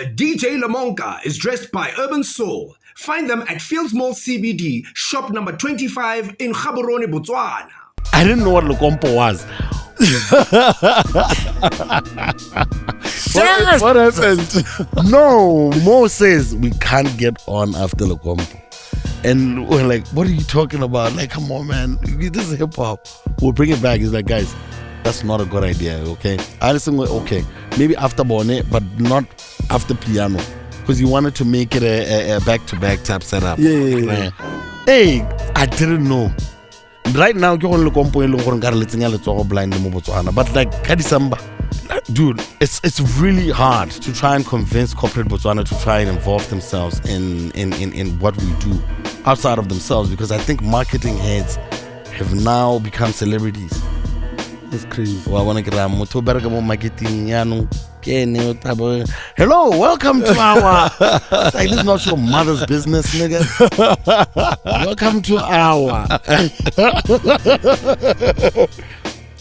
DJ Lamonka is dressed by Urban Soul. Find them at Fields Mall CBD, shop number 25 in Gaborone, Botswana. I didn't know what Lukompo was. What happened? No, Mo says we can't get on after Lukompo. And we're like, what are you talking about? Like, come on, man. This is hip hop. We'll bring it back. He's like, guys, that's not a good idea, okay? I listen, okay, maybe after Bonnet, but not after piano. Because he wanted to make it a back-to-back type setup. Yeah. Hey, I didn't know. Right now, you're going to look on blind in Botswana. But like, December, dude, it's really hard to try and convince corporate Botswana to try and involve themselves in what we do outside of themselves, because I think marketing heads have now become celebrities. It's crazy. Hello, welcome to our. Like, this is not your mother's business, nigga. Welcome to our.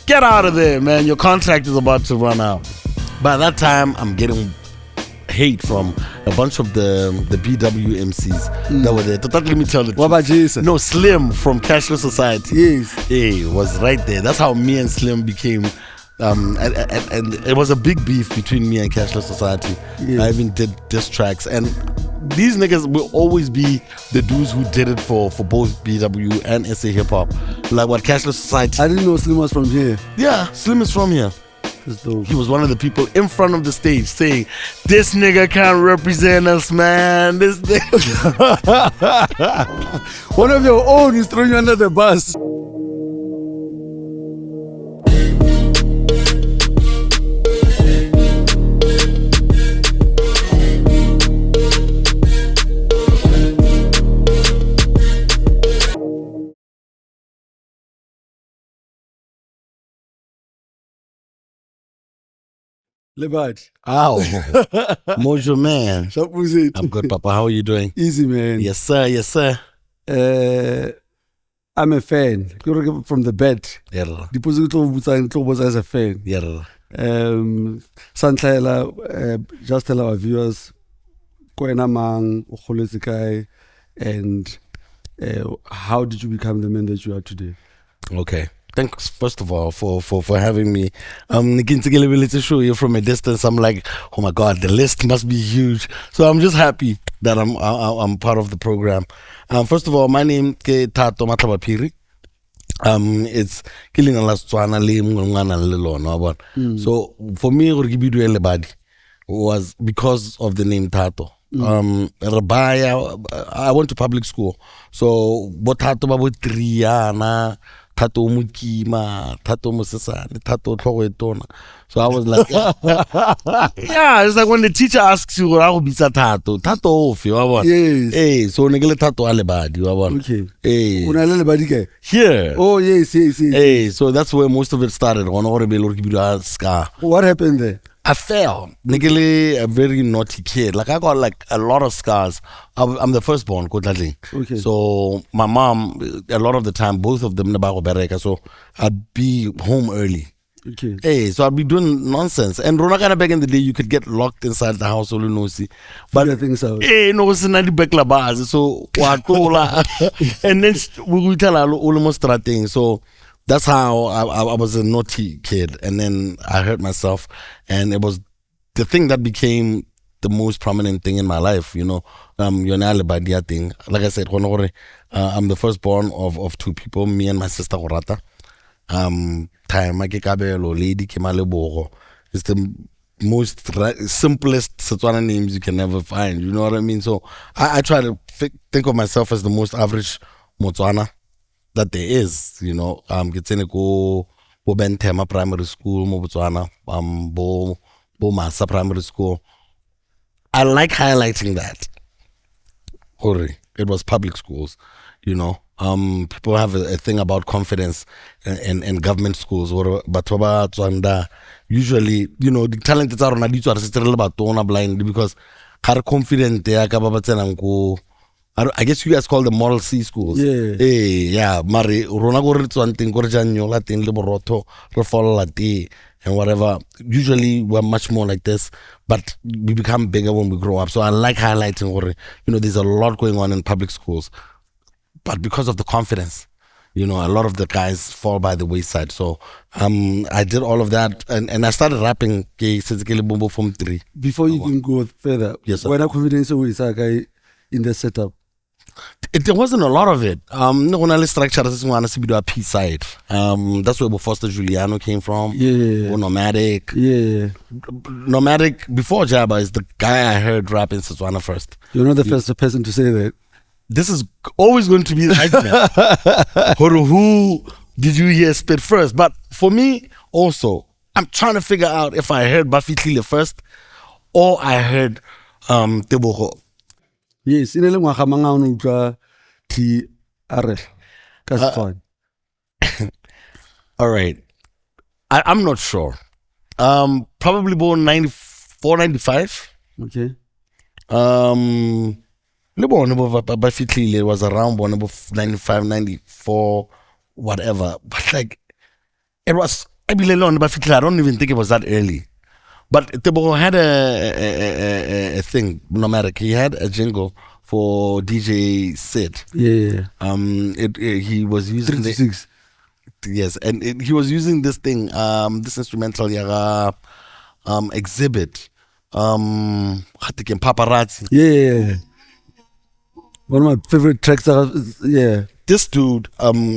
Get out of there, man. Your contract is about to run out. By that time, I'm getting hate from a bunch of the BW MCs that were there. Let me tell you. What about Jason? No, Slim from Cashless Society. Yes. Hey, was right there. That's how me and Slim became. And it was a big beef between me and Cashless Society. Yeah. I even did diss tracks, and these niggas will always be the dudes who did it for both BW and SA Hip Hop. Like what Cashless Society. I didn't know Slim was from here. Yeah, Slim is from here. That's dope. He was one of the people in front of the stage saying, "This nigga can't represent us, man. This nigga." One of your own is throwing you under the bus. Lebat. Ow. Mojo, man. Shapuzi. I'm good, Papa. How are you doing? Easy, man. Yes, sir. Yes, sir. I'm a fan. You're from the bed. Yeah. Deposit as a fan. Yeah. Santla, just tell our viewers, Koena Mang, Guy, and how did you become the man that you are today? Okay. Thanks, first of all, for having me. To show you from a distance. I'm like, oh my God, the list must be huge. So I'm just happy that I'm part of the program. First of all, my name is Tato Matlabapiri. It's killing a last one. So for me, Urgibidu was because of the name Tato. Rabaya, I went to public school. So what Tato Babu Triana, Tato Mukima, Tato Musasani, Tato Tloetona. So I was like, yeah, it's like when the teacher asks you, I will be Tato, Tato off, you are. Yes. Hey, so Nigel Tato Alebadi, you are. Okay. Hey. Here. Oh, yes. Hey, so that's where most of it started. What happened there? I fell. Nigga, a very naughty kid. Like, I got like a lot of scars. I'm the firstborn, Kotladling. Okay. So my mom, a lot of the time, both of them, so I'd be home early. Okay. Hey, so I'd be doing nonsense. And Ronakana back in the day, you could get locked inside the house, but figure things out. Hey, no, it's not the back bars. So and then we tell almost thing. So that's how I was a naughty kid, and then I hurt myself, and it was the thing that became the most prominent thing in my life, you know. Thing. Like I said, I'm the firstborn of two people, me and my sister Horata. Lady Kemalebogo. It's the most simplest Setswana names you can ever find, you know what I mean? So I try to think of myself as the most average Motswana that there is, you know. Go Bentema Primary School, Botswana, Bo Masa Primary School. I like highlighting that. It was public schools, you know. People have a thing about confidence in government schools, but usually, you know, the talent is are blind because are confident. I guess you guys call them Model C schools. Yeah. Hey, yeah. Mari, rona go re tswang teng go re jang nyola teng le boroto re follow la te. and whatever. Usually we're much more like this, but we become bigger when we grow up. So I like highlighting, there's a lot going on in public schools, but because of the confidence, a lot of the guys fall by the wayside. So I did all of that, and I started rapping from 3. Before you can go further, yes, sir. When I confidence is in the setup. There wasn't a lot of it. Structure a P side. That's where Foster Giuliano came from. Yeah. Or Nomadic. Yeah. Nomadic before Jaba is the guy I heard rap in Botswana first. You're not the first person to say that. This is always going to be the argument. Who did you hear spit first? But for me, also, I'm trying to figure out if I heard Buffy Tlile first or I heard Tebogo. Yes, in a ngwaga manga o utlwa TRL. That's fine. All right. I'm not sure. Probably born 94, 95. Okay. It was around 95, 94, whatever. But like, it was, I don't even think it was that early. But Tebogo had a thing, Nomadic. He had a jingle for DJ Sid. Yeah. He was using 36. Yes, and he was using this thing, this instrumental, Exhibit, Paparazzi. Yeah. One of my favorite tracks. Yeah. This dude,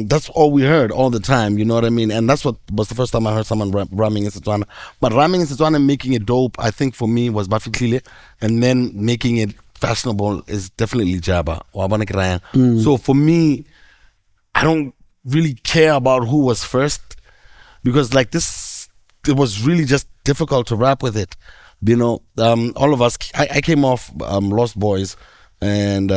that's all we heard all the time, you know what I mean? And that's what was the first time I heard someone rhyming in Setswana. But rhyming in Setswana and making it dope, I think for me was Buffy Tlile. And then making it fashionable is definitely Jaba. So for me, I don't really care about who was first, because like this, it was really just difficult to rap with it. All of us, I came off Lost Boys and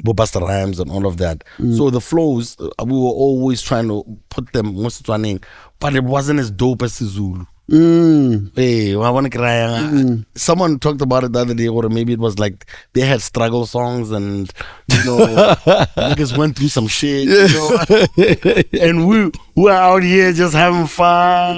Buster Rhymes and all of that. So the flows, we were always trying to put them most running, but it wasn't as dope as Zulu. Hey, someone talked about it the other day, or maybe it was like they had struggle songs and niggas went through some shit, and we were out here just having fun,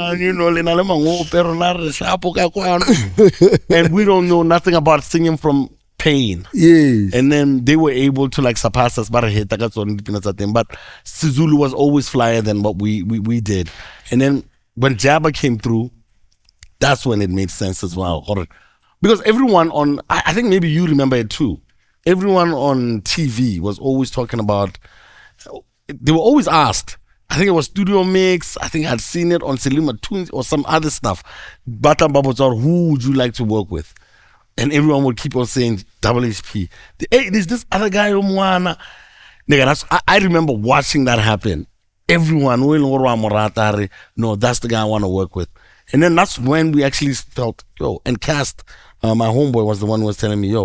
and we don't know nothing about singing from pain. Yes. And then they were able to like surpass us, but Sizulu was always flyer than what we did. And then when Jaba came through, that's when it made sense as well. Because everyone on, I think maybe you remember it too, everyone on TV was always talking about, they were always asked, I think it was Studio Mix, I think I'd seen it on Selima Tunes or some other stuff, Bata Babozor, who would you like to work with? And everyone would keep on saying WHP. Hey, there's this other guy, Nigga, I remember watching that happen. Everyone, no, that's the guy I want to work with. And then that's when we actually felt, and Cast, my homeboy was the one who was telling me,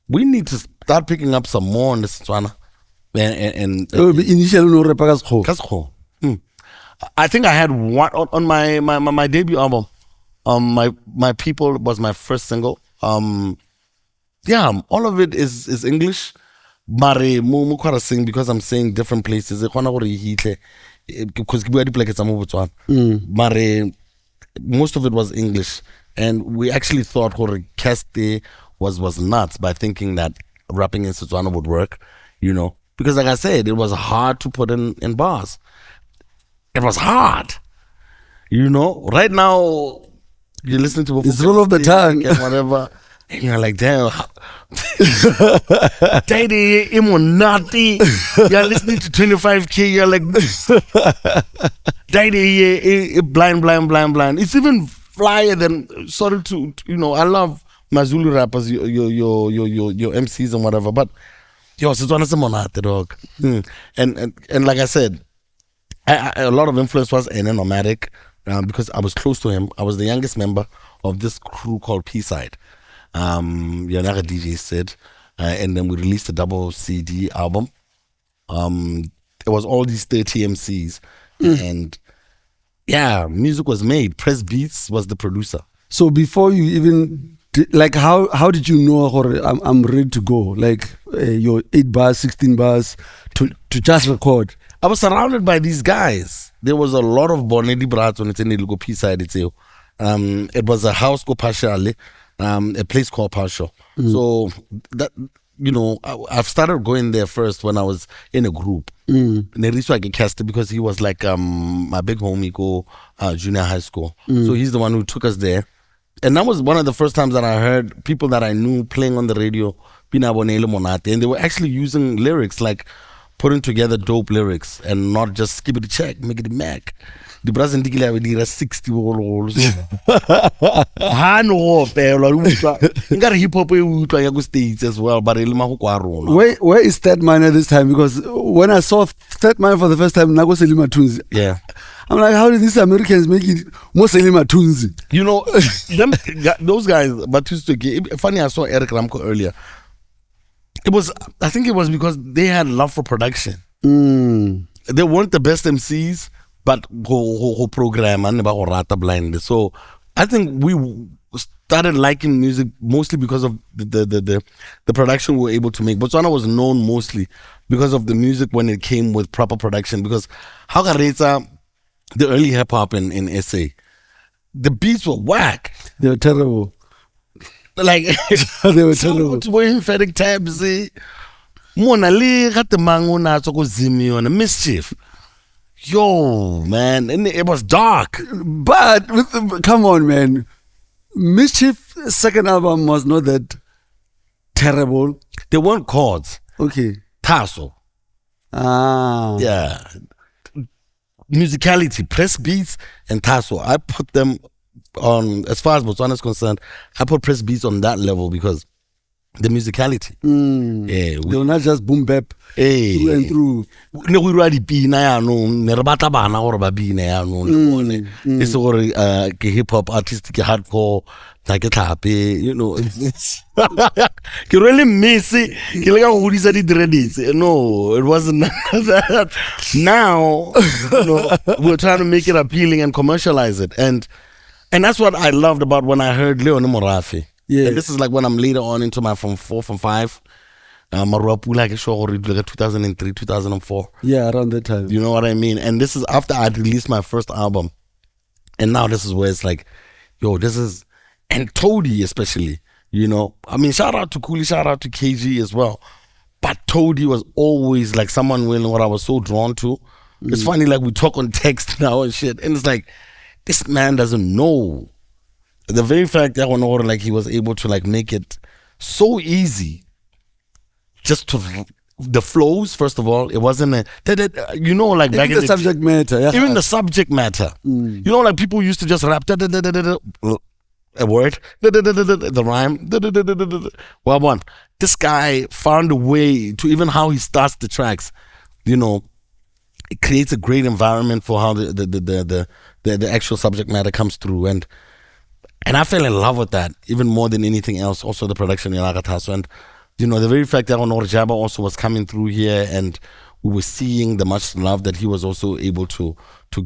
we need to start picking up some more in the Setswana. I think I had one on my debut album. My People was my first single. All of it is English. Mare mo kwara sing because I'm saying different places. Because Mare, most of it was English, and we actually thought Caste was nuts by thinking that rapping in Setswana would work, because like I said, it was hard to put in bars. It was hard, Right now, you're listening to it's roll of the tongue and whatever, and you're like, damn. Daddy, Imonati. You're listening to 25K. You're like, Daddy, blind. It's even flyer than. Sorry to I love my Zulu rappers, your MCs and whatever, but Setswana Simonati, dog. And like I said, a lot of influence was Nomadic. Because I was close to him. I was the youngest member of this crew called P-Side. Yanaga DJ said, and then we released a double CD album. It was all these 30 MCs, and music was made. Press Beats was the producer. So before you even how did you know I'm ready to go? Like your 8 bars, 16 bars to just record. I was surrounded by these guys. there was a lot of Bonedi Brats on it in the Lugo P side. It was a house called Partially, a place called Partial. So that, you know, I've started going there first when I was in a group. And then I get casted because he was like my big homie go junior high school. So he's the one who took us there. And that was one of the first times that I heard people that I knew playing on the radio, Pinabonele Monate, and they were actually using lyrics, like putting together dope lyrics and not just skip it a check, make it a Mac. The Brazilian Digila will need a 60 rolls. You got hip hop states as well, but where is Statman at this time? Because when I saw Statman for the first time, Nago Selima Tunzi. Yeah. I'm like, how did these Americans make it more Selima Tunzi? You know, those guys, but funny, I saw Eric Ramko earlier. I think it was because they had love for production. They weren't the best MCs, but who program and about rata blind. So I think we started liking music mostly because of the production we were able to make. Botswana was known mostly because of the music when it came with proper production. Because how the early hip hop in SA, the beats were whack. They were terrible. Like they were terrible. Emphatic tabs. Mona Lee got the mango na toko zimi on a mischief. Yo, man, and it was dark. But come on, man. Mischief second album was not that terrible. They weren't chords. Okay. Tasso. Yeah. Musicality, press beats and tasso. I put them on, as far as Botswana is concerned, I put press beats on that level because the musicality. They were not just boom bap through and through. No, we already be na no. Nerbata bana or babi na no. It's all hip hop, artistic, hardcore, like it happy. You know, you really miss it. You like who is it? No, it wasn't that. Now, you know, we're trying to make it appealing and commercialize it, and that's what I loved about when I heard Leon Morafi. Yeah, and this is like when I'm later on into my from 5. Like 2003, 2004. Yeah, around that time. You know what I mean? And this is after I'd released my first album. And now this is where it's like, yo, this is, and Toady especially, you know. I mean, shout out to Cooley, shout out to KG as well. But Toady was always like someone what I was so drawn to. It's funny, like we talk on text now and shit. And it's like, this man doesn't know. The very fact that like he was able to like make it so easy, just to the flows. First of all, it wasn't you know, like back in the subject matter. Yeah. Even the subject matter. You know, like people used to just rap a word, the rhyme. Well, this guy found a way to even how he starts the tracks. You know, it creates a great environment for how the actual subject matter comes through and I fell in love with that even more than anything else. Also the production in Agataso, and you know, the very fact that Jaba also was coming through here, and we were seeing the much love that he was also able to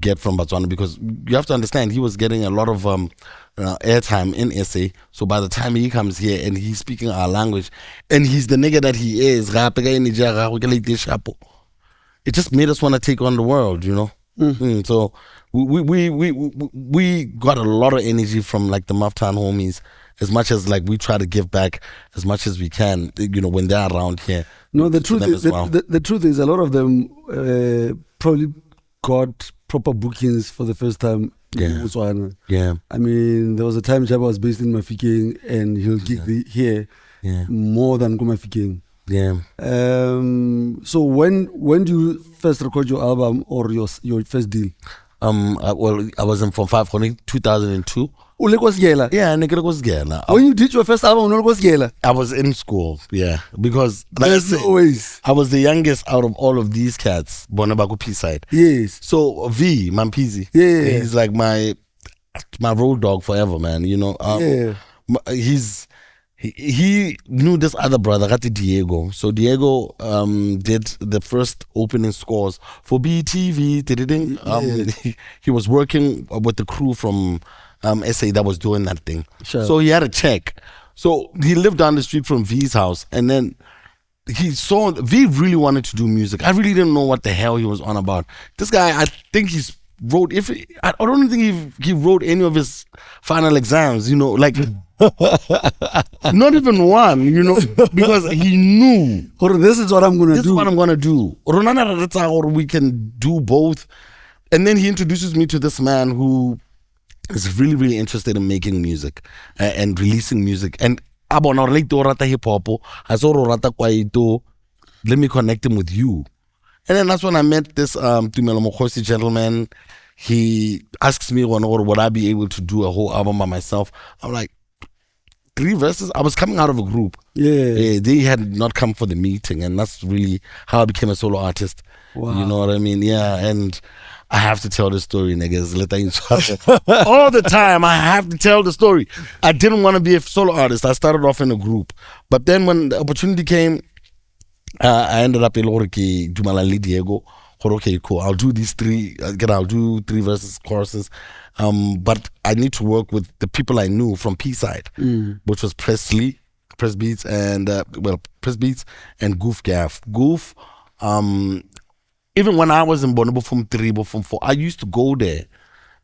get from Botswana, because you have to understand he was getting a lot of airtime in SA. So by the time he comes here and he's speaking our language, and he's the nigga that he is, it just made us want to take on the world, you know. So we got a lot of energy from like the Maftan homies, as much as like we try to give back as much as we can, you know, when they're around here. No, the truth is the truth is a lot of them probably got proper bookings for the first time in Botswana. Yeah. I mean, there was a time Jaba was based in Mafikeng and he'll gig here more than Mafikeng. Yeah. So when do you first record your album or your first deal? I was in Form 5 2002. Yeah, when you did your first album, I was in school, yeah, because like I was the youngest out of all of these cats, Bonabaku P side. Yes. So V Mampizi, he's like my road dog forever, man. You know, He knew this other brother, Diego. So Diego did the first opening scores for BTV. He was working with the crew from SA that was doing that thing. Sure. So he had a check. So he lived down the street from V's house, and then he saw V really wanted to do music. I really didn't know what the hell he was on about. This guy, I think he's wrote, I don't think he wrote any of his final exams, like not even one, because he knew This is what I'm going to do. this is what I'm going to do. Or we can do both. And then he introduces me to this man who is really, really interested in making music and releasing music. And I rata hip hop. I saw rata kwaito. Let me connect him with you. And then that's when I met this Tumelo Mokhosi gentleman. He asks me, would I be able to do a whole album by myself? I'm like, 3 verses? I was coming out of a group. Yeah. They had not come for the meeting, and that's really how I became a solo artist. Wow. You know what I mean? Yeah, and I have to tell the story, niggas. All the time, I have to tell the story. I didn't want to be a solo artist. I started off in a group. But then when the opportunity came, I ended up in Loriki, Dumalali Diego. Okay, cool. I'll do these 3. I'll do 3 verses, choruses. But I need to work with the people I knew from P-Side, which was Press Beats, and Goof Gaff. Goof, even when I was in Bonobo from 3, from 4, I used to go there.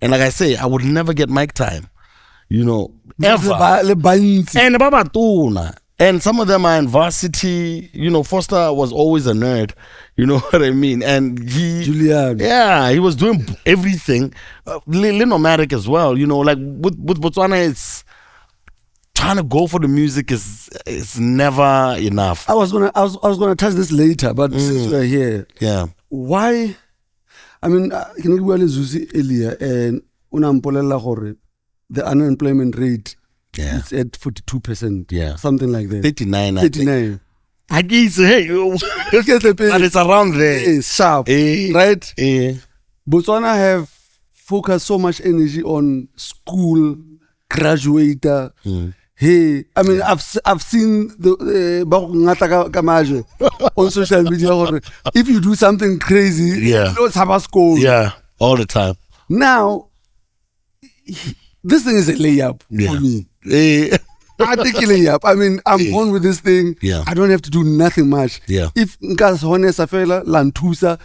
And like I say, I would never get mic time, ever. And Babatuna. And some of them are in varsity. Foster was always a nerd. You know what I mean? And Julian. Yeah, he was doing everything. Linomatic as well. Like with Botswana, it's trying to go for the music is never enough. I was gonna touch this later, but since we're here, yeah. Why? I mean, can you go Zuzi earlier and unampolela gore the unemployment rate? Yeah. It's at 42%. Yeah. Something like that. 39. 39. I guess, hey, but it's around there. It's sharp, right? Botswana have focused so much energy on school, graduator. Hey, I mean, I've seen the on social media. If you do something crazy, it's have a school. Yeah, all the time. Now, this thing is a layup for me. I think a layup. I mean, I'm born with this thing. Yeah. I don't have to do nothing much. Yeah. If Nkas Honesa Fela, Lantusa,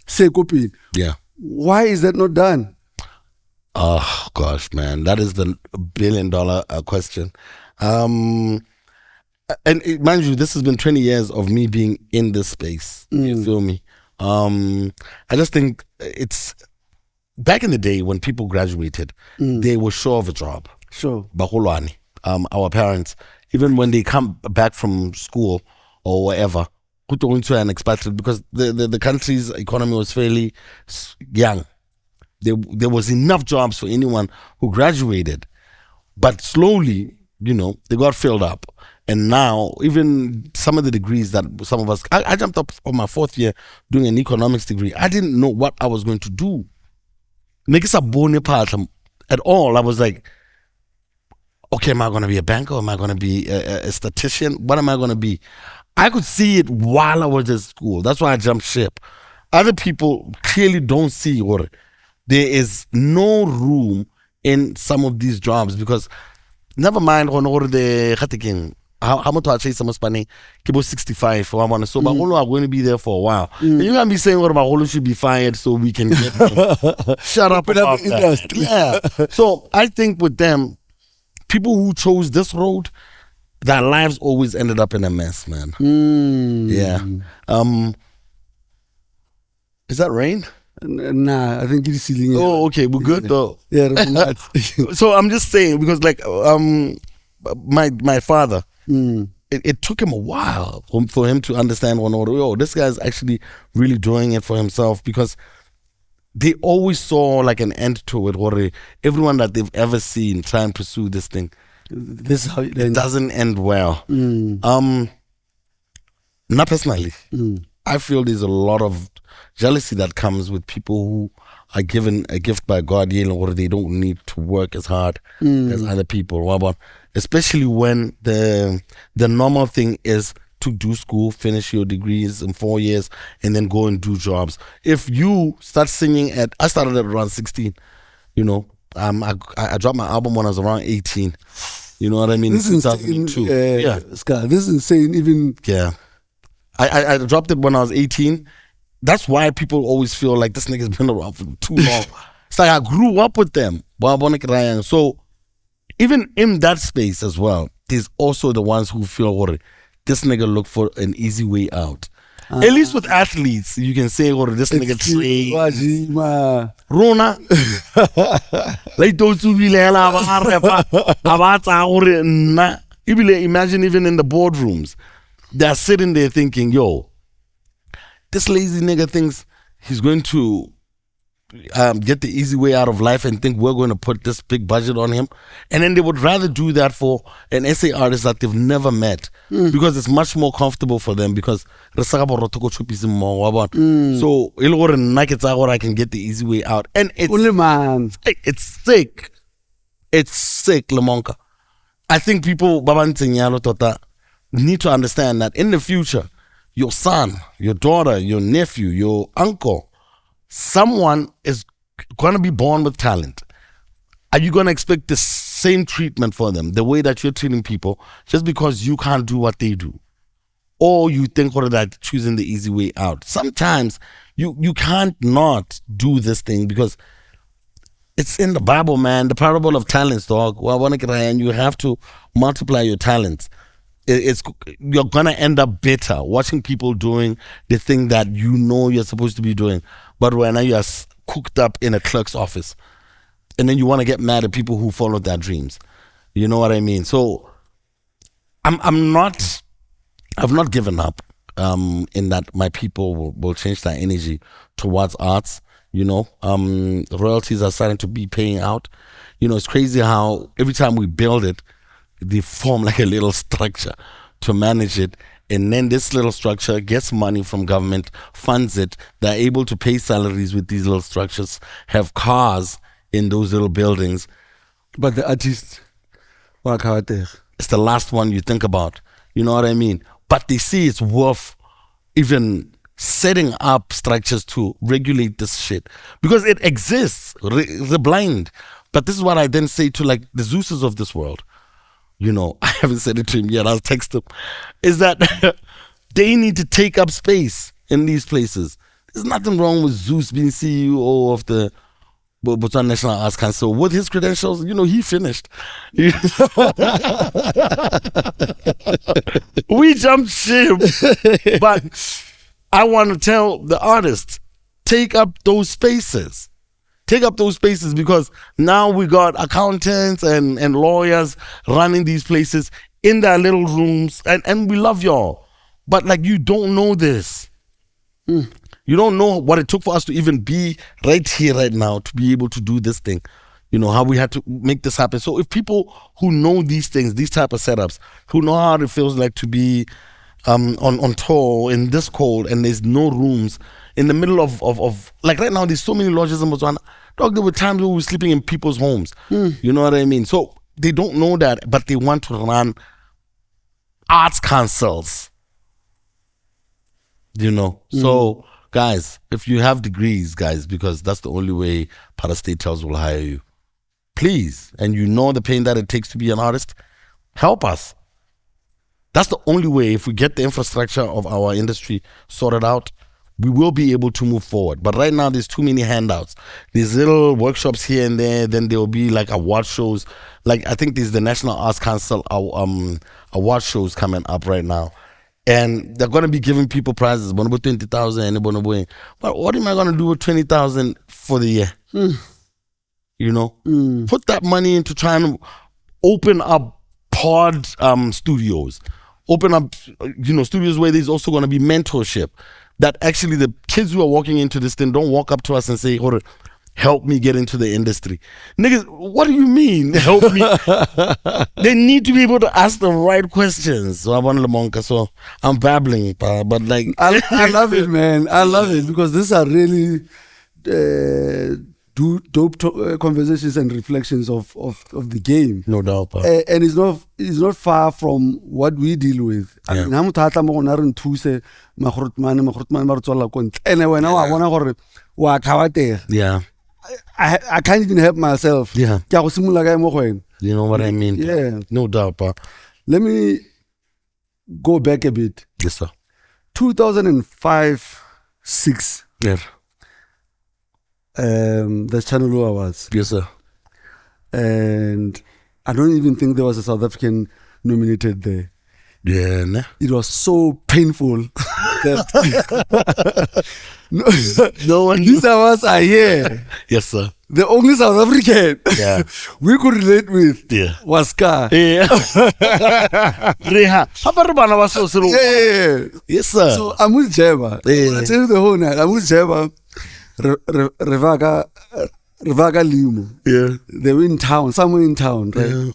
Sekopin. Yeah. Why is that not done? Oh gosh, man, that is the $1 billion question. And mind you, this has been 20 years of me being in this space. You feel me? I just think it's back in the day when people graduated, they were sure of a job. Sure. Bahulwani, our parents, even when they come back from school or wherever, go into an expatriate because the country's economy was fairly young. There was enough jobs for anyone who graduated, but slowly, they got filled up. And now, even some of the degrees that some of us, I jumped up on my 4th year doing an economics degree. I didn't know what I was going to do. At all. I was like, okay, am I going to be a banker? Am I going to be a statistician? What am I going to be? I could see it while I was at school. That's why I jumped ship. Other people clearly don't see what there is no room in some of these jobs because never mind how much I chase some Spanish, Kibo 65 so Bagolo are going to be there for a while. And you can't be saying what Bagolo should be fired so we can get them. Shut up about that. Yeah. So I think with them, people who chose this road, their lives always ended up in a mess, man. Yeah. Is that rain? Nah, I think it's ceiling. Oh, okay, we're good though. Yeah. So I'm just saying because my father, it took him a while for him to understand this guy's actually really doing it for himself because they always saw like an end to it. Or everyone that they've ever seen try and pursue this thing, this is how it doesn't end well. Not personally. I feel there's a lot of jealousy that comes with people who are given a gift by God, or they don't need to work as hard as other people. Especially when the normal thing is to do school, finish your degrees in 4 years, and then go and do jobs. If you start singing I started at around 16, I dropped my album when I was around 18. You know what I mean? This is insane. Scar, this is insane. Even I dropped it when I was 18. That's why people always feel like this nigga's been around for too long. It's like I grew up with them. So even in that space as well, there's also the ones who feel worried. This nigga look for an easy way out. At least with athletes, you can say, this nigga train. Rona. Like those who imagine even in the boardrooms, they're sitting there thinking, yo, this lazy nigga thinks he's going to get the easy way out of life and think we're going to put this big budget on him. And then they would rather do that for an SA artist that they've never met because it's much more comfortable for them because so I can get the easy way out. And it's sick. It's sick, Lamonka. I think people need to understand that in the future, your son, your daughter, your nephew, your uncle, someone is going to be born with talent. Are you going to expect the same treatment for them, the way that you're treating people, just because you can't do what they do? Or you think that choosing the easy way out. Sometimes you can't not do this thing because it's in the Bible, man. The parable of talents, dog. And you have to multiply your talents. You're gonna end up better watching people doing the thing that you know you're supposed to be doing, but when you are cooked up in a clerk's office, and then you want to get mad at people who follow their dreams. You know what I mean? So I've not given up in that my people will change their energy towards arts. Royalties are starting to be paying out. It's crazy how every time we build it, they form like a little structure to manage it. And then this little structure gets money from government, funds it. They're able to pay salaries with these little structures, have cars in those little buildings. But the artists, it's the last one you think about. You know what I mean? But they see it's worth even setting up structures to regulate this shit. Because it exists. They're blind. But this is what I then say to like the Zeuses of this world. I haven't said it to him yet. I'll text him. Is that they need to take up space in these places. There's nothing wrong with Zeus being CEO of the Botswana National Arts Council. With his credentials, he finished. We jumped ship. But I want to tell the artists, take up those spaces. Take up those spaces because now we got accountants and lawyers running these places in their little rooms and we love y'all. But like you don't know this. You don't know what it took for us to even be right here right now to be able to do this thing. How we had to make this happen. So if people who know these things, these type of setups, who know how it feels like to be on tour in this cold and there's no rooms in the middle of like right now there's so many lodges in Botswana. Dog, there were times where we were sleeping in people's homes. You know what I mean? So they don't know that, but they want to run arts councils. So guys, if you have degrees, guys, because that's the only way parastatals will hire you, please, and you know the pain that it takes to be an artist, help us. That's the only way. If we get the infrastructure of our industry sorted out, we will be able to move forward. But right now, there's too many handouts. There's little workshops here and there. Then there will be like award shows. Like I think there's the National Arts Council award shows coming up right now. And they're going to be giving people prizes. 20,000. But what am I going to do with 20,000 for the year? Put that money into trying to open up pod studios. Open up, studios where there's also going to be mentorship. That actually the kids who are walking into this thing don't walk up to us and say, help me get into the industry. Niggas, what do you mean, help me? They need to be able to ask the right questions. So I'm babbling, but like... I love it, man. I love it because these are really dope conversations and reflections of the game. No doubt. And it's not far from what we deal with. Yeah. Yeah. I can't even help myself. Yeah. You know what I mean? Yeah. No doubt, pa. Let me go back a bit. Yes, sir. 2005-6. Yeah. the Channel Awards. Yes, sir. And I don't even think there was a South African nominated there. Yeah, nah. It was so painful that No one. these awards are here. Yes, sir. The only South African we could relate with was Scar. Yeah. Reha. How about Bana was so slow? Yeah. Yes, sir. So I'm with Jaba. I tell you the whole night. I'm with Jaba. Revaga Limo. Yeah. They were in town, somewhere in town, right? Yeah.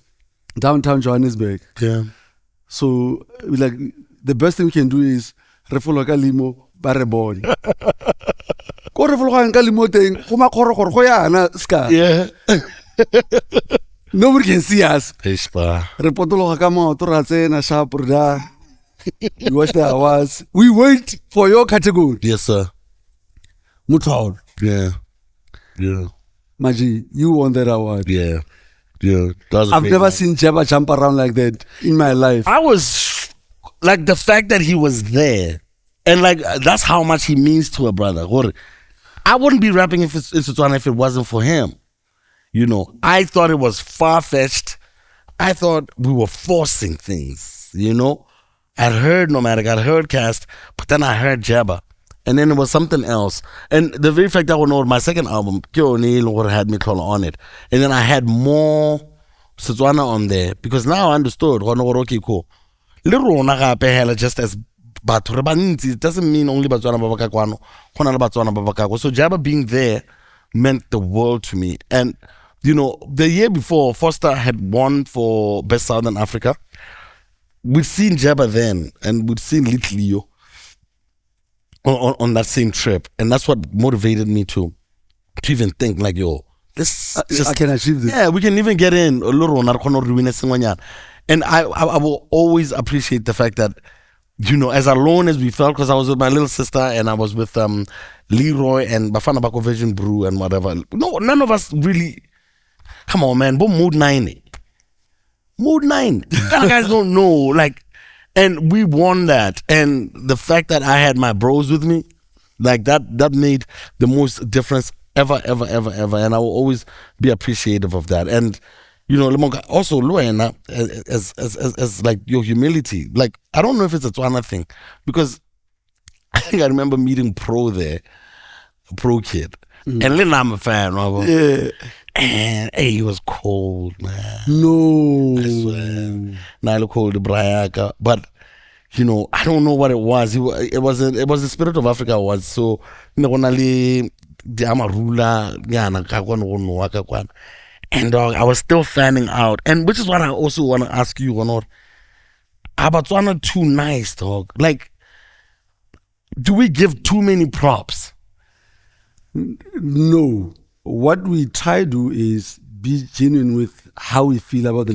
Downtown Johannesburg. Yeah. So like the best thing we can do is refolo ka limo ba re bone. Ko refolo ka limo teng go makgoro go yana ska. Yeah. Nobody can see us. Espa. Re potologa ka maoto ra tsena sharp ra. You watch the awards. We wait for your category. Yes, sir. Untold. Yeah. Yeah. Maji, you won that award. Yeah. Yeah. I've never seen Jaba jump around like that in my life. I was like the fact that he was there, and like that's how much he means to a brother. I wouldn't be rapping in Botswana if it wasn't for him. You know, I thought it was far-fetched. I thought we were forcing things. You know, I'd heard Nomadic, I'd heard Cast, but then I heard Jaba. And then it was something else. And the very fact that I know my second album, Kyo O'Neill had me on it. And then I had more Botswana on there. Because now I understood. Okay, cool. Just as it doesn't mean only Botswana Babakakwano. So Jaba being there meant the world to me. And, you know, the year before, Foster had won for Best Southern Africa. We'd seen Jaba then. And we'd seen Little Leo. On that same trip, and that's what motivated me to even think like, yo, this I can achieve this. Yeah, we can even get in a little. And I will always appreciate the fact that, you know, as alone as we felt, because I was with my little sister and I was with Leroy and Bafana Bako Vision Brew and whatever. No, none of us really. Come on, man, but mood 9. You guys don't know, like. And we won that. And the fact that I had my bros with me, like that made the most difference ever. And I will always be appreciative of that. And, you know, also, Luena, as like your humility. Like, I don't know if it's a Tswana thing. Because I think I remember meeting Pro there, a Pro kid. And then I'm a fan, right? Yeah. And hey, he was cold, man. No. I swear. Nilo cold Brayaka. But you know, I don't know what it was. It was the Spirit of Africa was so only the Amarula and dog, I was still fanning out. And which is what I also want to ask you, are Botswana too nice, dog? Like, do we give too many props? No. What we try to do is be genuine with how we feel about the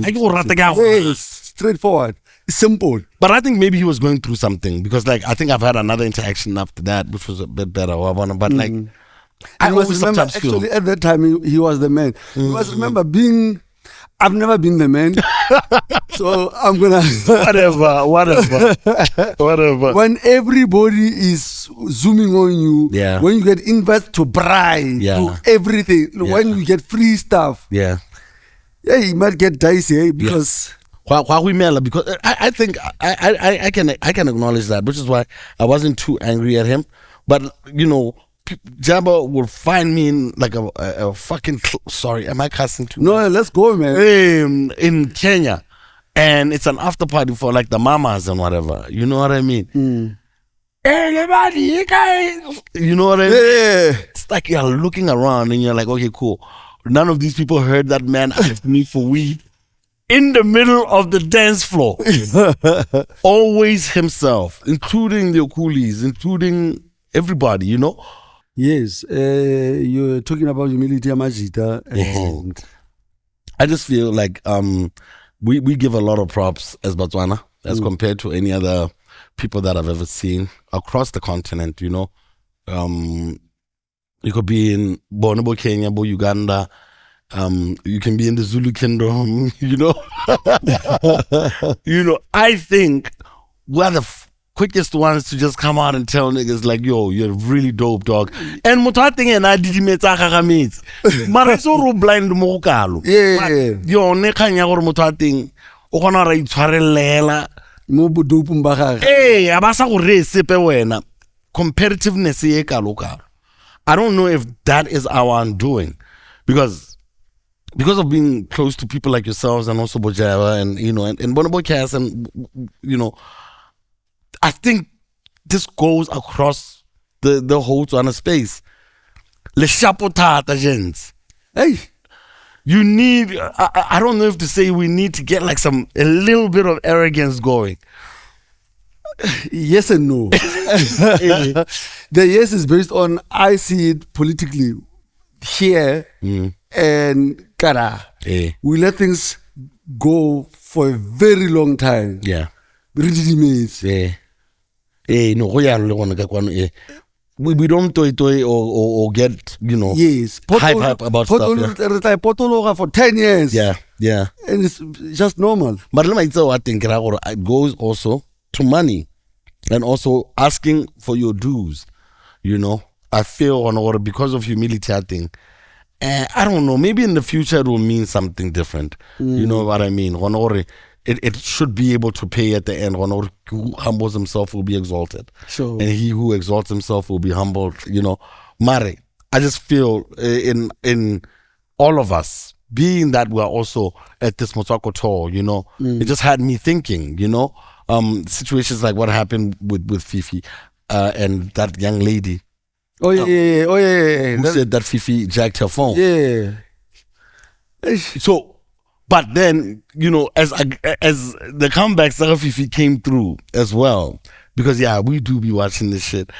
Hey, straightforward. It's simple. But I think maybe he was going through something because, like, I think I've had another interaction after that, which was a bit better. But like, I always remember, sometimes feel actually at that time he was the man. You must remember I've never been the man, so I'm gonna whatever. When everybody is zooming on you, when you get invites to bride, to everything, when you get free stuff, you might get dicey because. Because I think I can acknowledge that, which is why I wasn't too angry at him. But you know, Jaba will find me in like a fucking sorry, am I cussing too? No, let's go, man. In Kenya, and it's an after party for like the mamas and whatever. You know what I mean? Everybody, you guys. You know what I mean? Yeah. It's like you're looking around and you're like, okay, cool. None of these people heard that man ask me for weed. In the middle of the dance floor. Always himself, including the Okulis, including everybody, you know? Yes. You're talking about humility, Amajita. And I just feel like we give a lot of props as Botswana as compared to any other people that I've ever seen across the continent, you know? You could be in Bonobo, Kenya, Uganda. You can be in the Zulu Kingdom, you know. You know, I think we're the quickest ones to just come out and tell niggas like, yo, you're really dope, dog. And mutating and I did metsa mara so blind mo kalo. Yeah. Yo ne kanya gore mutating o gona ra itshwarelela mo bodopong ba gagwe. eh abasa go re sepe wena competitiveness e kalo. I don't know if that is our undoing because of being close to people like yourselves and also Jaba and and Podicast and I think this goes across the whole Botswana space. Le chapotata gents. Hey, you need I don't know if to say we need to get like a little bit of arrogance going. Yes and no. The yes is based on I see it politically here and we let things go for a very long time. Yeah. Yeah. No, we don't toy or get yes hype about stuff. Yeah. For 10 years. Yeah. And it's just normal. But let me tell you, I think it goes also to money and also asking for your dues. I feel because of humility, I think. I don't know, maybe in the future it will mean something different. You know what I mean? It should be able to pay at the end. Who humbles himself will be exalted. Sure. And he who exalts himself will be humbled. Mare, I just feel in all of us, being that we're also at this Motswako tour, it just had me thinking, situations like what happened with Fifi and that young lady. Oh yeah. Who said that Fifi jacked her phone? Yeah. So, but then as the comebacks of Fifi came through as well, because we do be watching this shit.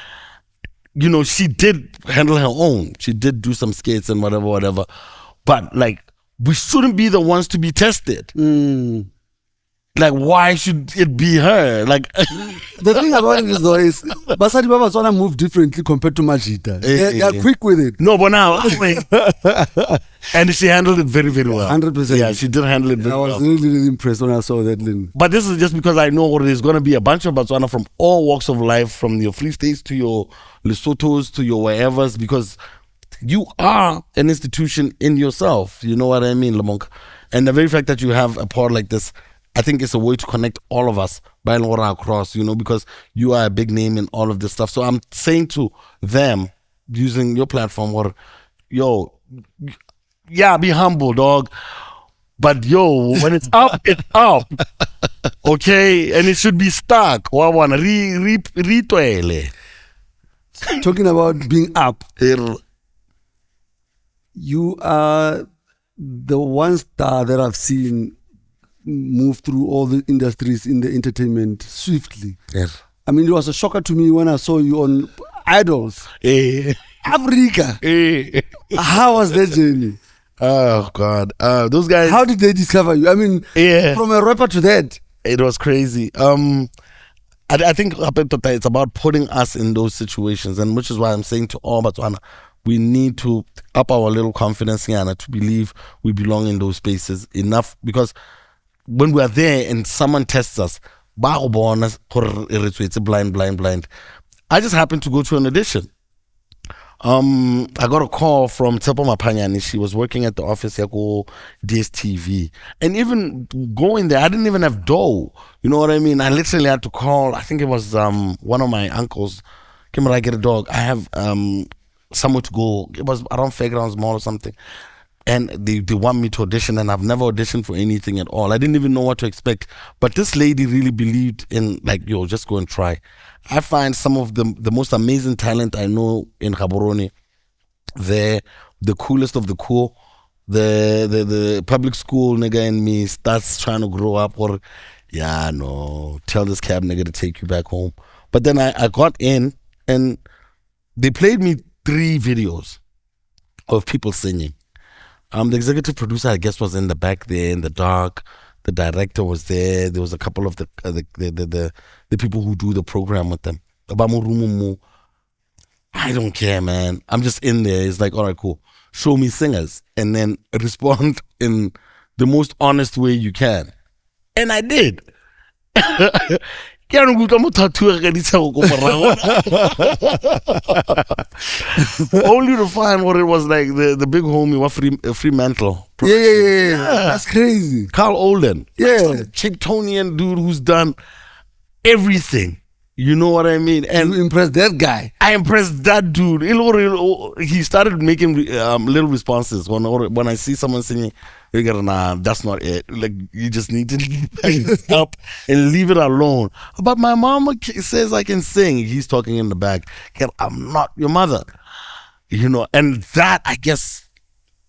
She did handle her own. She did do some skates and whatever. But like, we shouldn't be the ones to be tested. Like, why should it be her? Like, the thing about it is though is Basadi Botswana move differently compared to Majita. They are quick with it. No, but now, and she handled it very, very well. 100%. Yeah, she did handle it very well. I was really, really impressed when I saw that. But this is just because I know there's going to be a bunch of Botswana from all walks of life, from your Free States to your Lesothos to your wherever's, because you are an institution in yourself. You know what I mean, Lamonka? And the very fact that you have a pod like this, I think it's a way to connect all of us by and across, because you are a big name in all of this stuff. So I'm saying to them, using your platform, be humble, dog. But when it's up, it's up. Okay? And it should be stuck. Talking about being up. You are the one star that I've seen move through all the industries in the entertainment swiftly. Yes. I mean, it was a shocker to me when I saw you on Idols. Africa. How was that journey? Oh, God. Those guys... How did they discover you? I mean, from a rapper to that. It was crazy. I think it's about putting us in those situations, and which is why I'm saying to all Botswana, we need to up our little confidence to believe we belong in those spaces enough, because when we are there and someone tests us, it's blind. I just happened to go to an audition. I got a call from Tsepo Mapanyani. She was working at the office at DSTV. And even going there, I didn't even have dough. You know what I mean? I literally had to call, I think it was one of my uncles. Can I get a dog? I have somewhere to go. It was around Fairgrounds Mall or something. And they want me to audition, and I've never auditioned for anything at all. I didn't even know what to expect. But this lady really believed in, just go and try. I find some of the most amazing talent I know in Gaborone. They're the coolest of the cool. The public school nigga in me starts trying to grow up, or tell this cab nigga to take you back home. But then I got in, and they played me 3 videos of people singing. The executive producer, I guess, was in the back there in the dark. The director was there. There was a couple of the people who do the program with them. I don't care, man. I'm just in there. It's like, all right, cool. Show me singers, and then respond in the most honest way you can. And I did. ke ya nkutlwa mo tattoo ka ditshego ko morago. Only to find what it was like the big homie wa Fremantle. Yeah. That's crazy. Carl Olden. Yeah. Chiptonian dude who's done everything. You know what I mean? And You impressed that guy. I impressed that dude. He started making little responses when I see someone singing. You gotta, nah, that's not it. Like, you just need to back this up and leave it alone. But my mama says I can sing. He's talking in the back. I'm not your mother. You know, and that, I guess,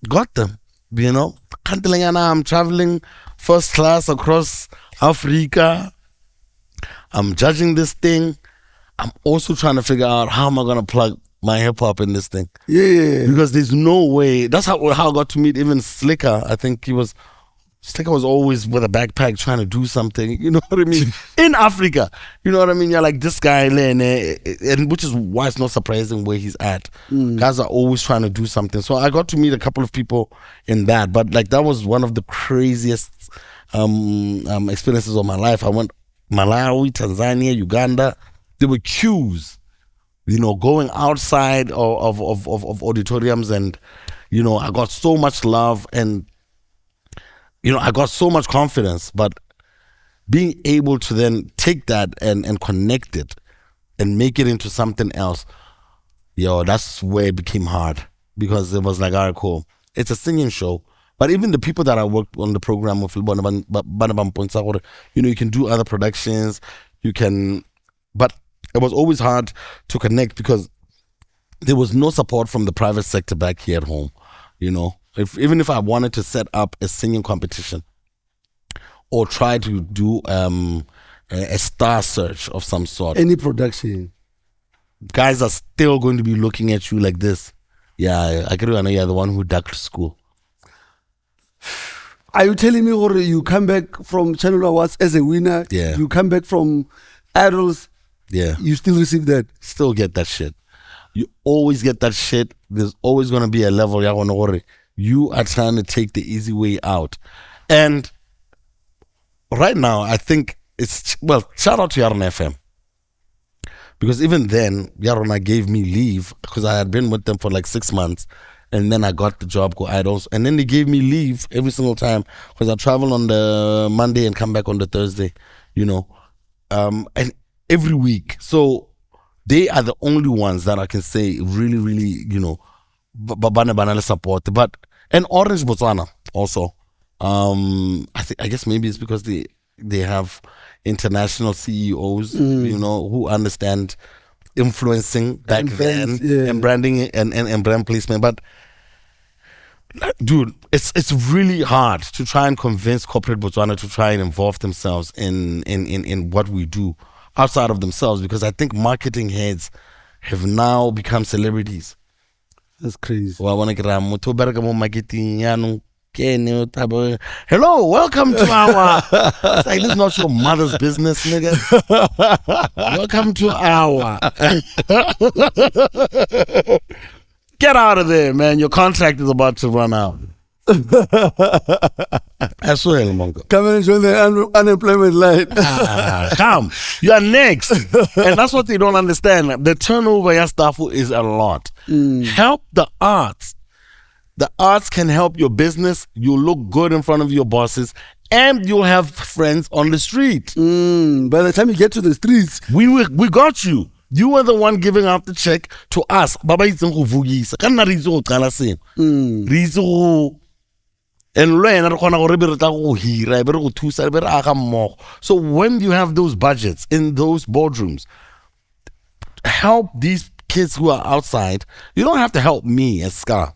got them. You know, I'm traveling first class across Africa. I'm judging this thing. I'm also trying to figure out how am I gonna plug my hip hop in this thing. Yeah. Because there's no way. That's how I got to meet even Slicker. I think Slicker was always with a backpack trying to do something. You know what I mean? In Africa. You know what I mean? You're like this guy, and which is why it's not surprising where he's at. Guys are always trying to do something. So I got to meet a couple of people in that. But like that was one of the craziest experiences of my life. I went Malawi, Tanzania, Uganda. There were queues, you know, going outside of auditoriums, and you know, I got so much love and you know, I got so much confidence. But being able to then take that and connect it and make it into something else, that's where it became hard, because it was like, all right, cool, it's a singing show. But even the people that I worked on the program with, you know, you can do other productions, but it was always hard to connect because there was no support from the private sector back here at home. You know, even if I wanted to set up a singing competition or try to do a star search of some sort, Any production. guys are still going to be looking at you like this. Yeah, I know you're the one who ducked school. Are you telling me, or you come back from Channel Awards as a winner? Yeah. You come back from Idols. Yeah. You still receive that. Still get that shit. You always get that shit. There's always going to be a level. You are trying to take the easy way out. And right now, I think shout out to Yaron FM. Because even then, Yarona gave me leave because I had been with them for like 6 months. And then I got the job, Go Idols. And then they gave me leave every single time because I travel on the Monday and come back on the Thursday, you know. And every week. So they are the only ones that I can say really, really, you know, banana support. But and Orange Botswana also. I guess maybe it's because they have international CEOs, you know, who understand influencing back then and branding and brand placement. But dude, it's really hard to try and convince corporate Botswana to try and involve themselves in what we do outside of themselves, because I think marketing heads have now become celebrities. That's crazy. Hello, welcome to our. It's like, this is not your mother's business, nigga. Welcome to our. Get out of there, man. Your contract is about to run out. I swear, Mongo. Come and join the unemployment line. Come. You are next. And that's what they don't understand. The turnover your staff is a lot. Help the arts. The arts can help your business. You look good in front of your bosses, and you'll have friends on the street. By the time you get to the streets, We got you. You were the one giving out the check to us. Baba itseng go vugisa. Ka nna re itse go qala seng. Re itse go and le ena re kgona gore be re tla go hira, be re go thusa, be re aga mmogo. So when you have those budgets in those boardrooms, help these kids who are outside. You don't have to help me as Scar.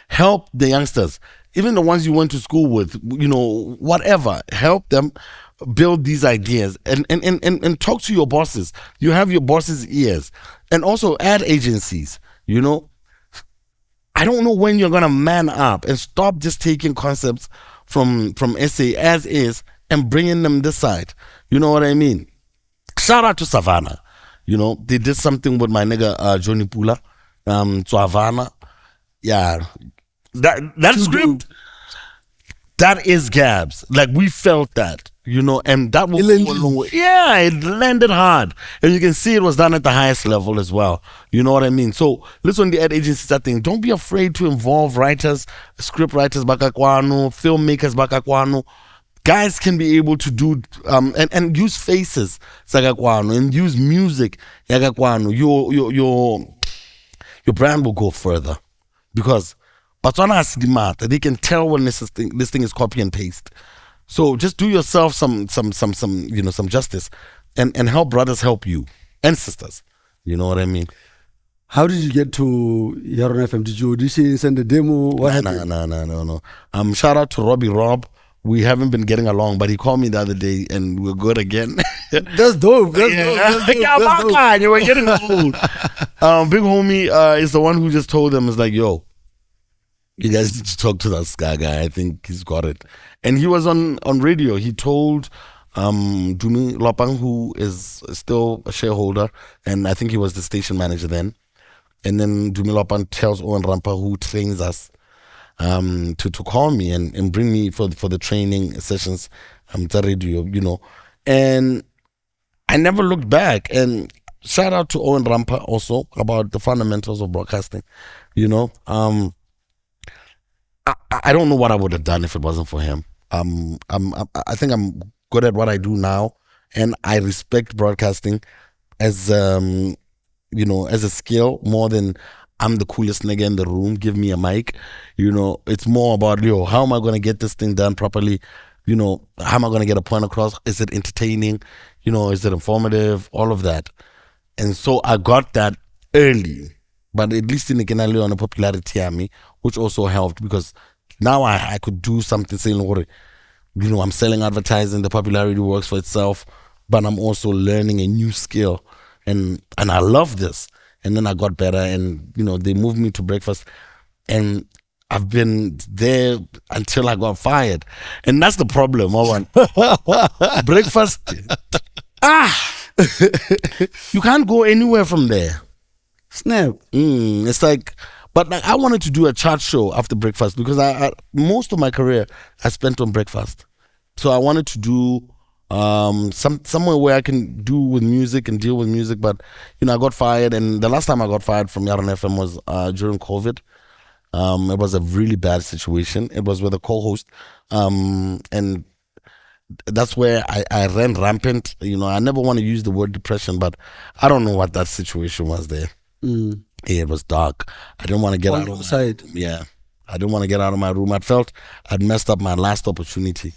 Help the youngsters, even the ones you went to school with, you know, whatever. Help them build these ideas and talk to your bosses. You have your bosses' ears. And also ad agencies, you know. I don't know when you're going to man up and stop just taking concepts from SA as is and bringing them this side. You know what I mean? Shout out to Savannah. You know, they did something with my nigga Johnny Pula, to Havana. Yeah, that script, that is Gabs. Like, we felt that. and that will go a long way. Yeah, it landed hard. And you can see it was done at the highest level as well. You know what I mean? So, listen, the ad agencies are thing. Don't be afraid to involve writers, script writers, bakakwano, filmmakers, bakakwano. Guys can be able to do, and use faces, sakakwano, and use music, yakakwano. Your brand will go further. Because Botswana has smart. They can tell when this thing is copy and paste. So just do yourself some justice, and help brothers help you and sisters. You know what I mean? How did you get to Yaron FM? Did you audition, send a demo? What happened? No. Shout out to Rob. We haven't been getting along, but he called me the other day and we're good again. That's dope. We're getting old. Big homie is the one who just told them, is like, yo, you guys need to talk to that Ska guy. I think he's got it. And he was on radio. He told Dumi Lopang, who is still a shareholder, and I think he was the station manager then. And then Dumi Lopang tells Owen Rampa, who trains us, to call me and bring me for the training sessions to radio, And I never looked back. And shout out to Owen Rampa also about the fundamentals of broadcasting, I don't know what I would have done if it wasn't for him. I think I'm good at what I do now, and I respect broadcasting as as a skill more than I'm the coolest nigga in the room. Give me a mic. It's more about how am I going to get this thing done properly? How am I going to get a point across? Is it entertaining? Is it informative? All of that. And so I got that early. But at least in the Kenali on the popularity army, which also helped because now I could do something saying, I'm selling advertising, the popularity works for itself, but I'm also learning a new skill. And I love this. And then I got better and, they moved me to breakfast and I've been there until I got fired. And that's the problem, Owen. Breakfast, you can't go anywhere from there. Snap. It's like, but I wanted to do a chat show after breakfast because I most of my career I spent on breakfast. So I wanted to do somewhere where I can do with music and deal with music. But I got fired, and the last time I got fired from Yaron FM was during COVID. It was a really bad situation. It was with a co-host, and that's where I ran rampant. I never want to use the word depression, but I don't know what that situation was there. It was dark. I didn't want to get out of side. I didn't want to get out of my room. I felt I'd messed up my last opportunity,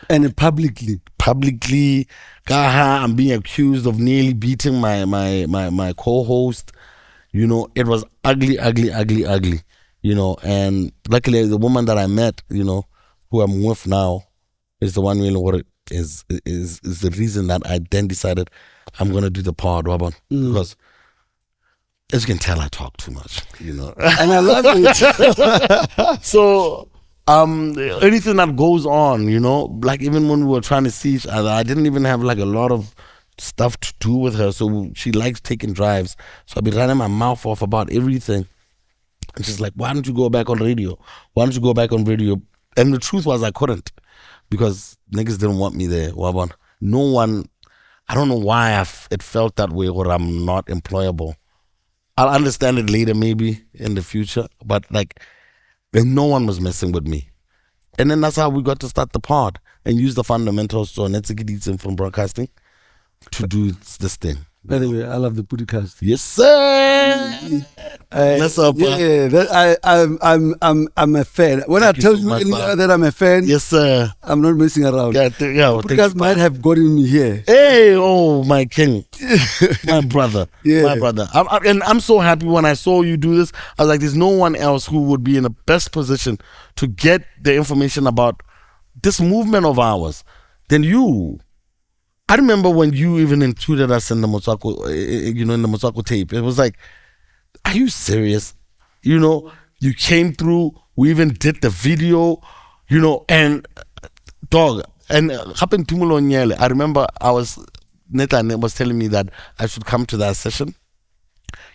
And publicly, I'm being accused of nearly beating my co-host. It was ugly. And luckily the woman that I met, who I'm with now, is the one really is the reason that I then decided I'm gonna do the pod, Robin, because as you can tell, I talk too much, And I love it. So, anything that goes on, like even when we were trying to see each other, I didn't even have like a lot of stuff to do with her. So she likes taking drives. So I'd be running my mouth off about everything. And she's like, why don't you go back on radio? Why don't you go back on radio? And the truth was I couldn't because niggas didn't want me there. No one, I don't know why it felt that way or I'm not employable. I'll understand it later, maybe in the future, but no one was messing with me. And then that's how we got to start the pod and use the fundamentals so Netsikiditsim from broadcasting to do this thing. By the way, I love the Podicast. Yes, sir. That's up. I'm a fan. When I tell you that I'm a fan, yes, sir. I'm not messing around. Podcast might have gotten me here. Hey, oh my king, my brother, my brother. I'm so happy when I saw you do this. I was like, there's no one else who would be in the best position to get the information about this movement of ours than you. I remember when you even included us in the Motswako, in the Motswako tape. It was like, are you serious? You came through. We even did the video, and dog. And happened to Mulonyele. I remember Neta was telling me that I should come to that session.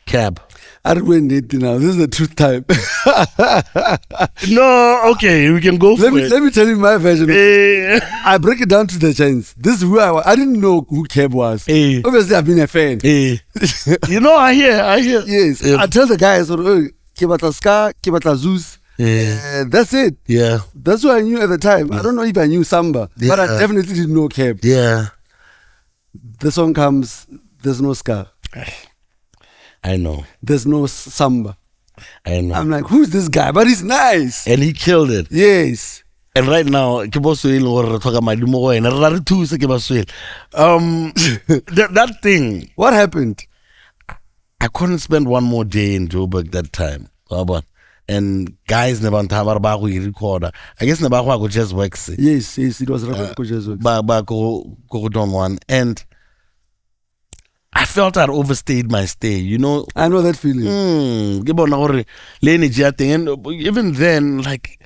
Cab. I ruined it now. This is the truth time. No, okay, we can go for it. Let me tell you my version. Eh, I break it down to the chains. This is who I was. I didn't know who Cab was. Eh. Obviously, I've been a fan. eh. You know, I hear. Yes. Yeah. I tell the guys, oh, Kibata Ska, Kibata Zeus. Yeah. That's it. Yeah. That's what I knew at the time. I don't know if I knew Samba, but I Yeah. definitely didn't know Cab. Yeah. The song comes, there's no Ska. I know. There's no Samba. I know. I'm like, who's this guy? But he's nice. And he killed it. Yes. And right now, ke bo swele gore re tlhoka madi mo go wena, re ra re thuse ke ba swele. That thing, What happened? I couldn't spend one more day in Joburg that time. And guys never ntaba ba go recorder. I guess never go just works. Yes, it was Rapper Ba go Don one. And I felt I'd overstayed my stay, you know. I know that feeling. Ke bona gore le energy ya teng. And even then, like,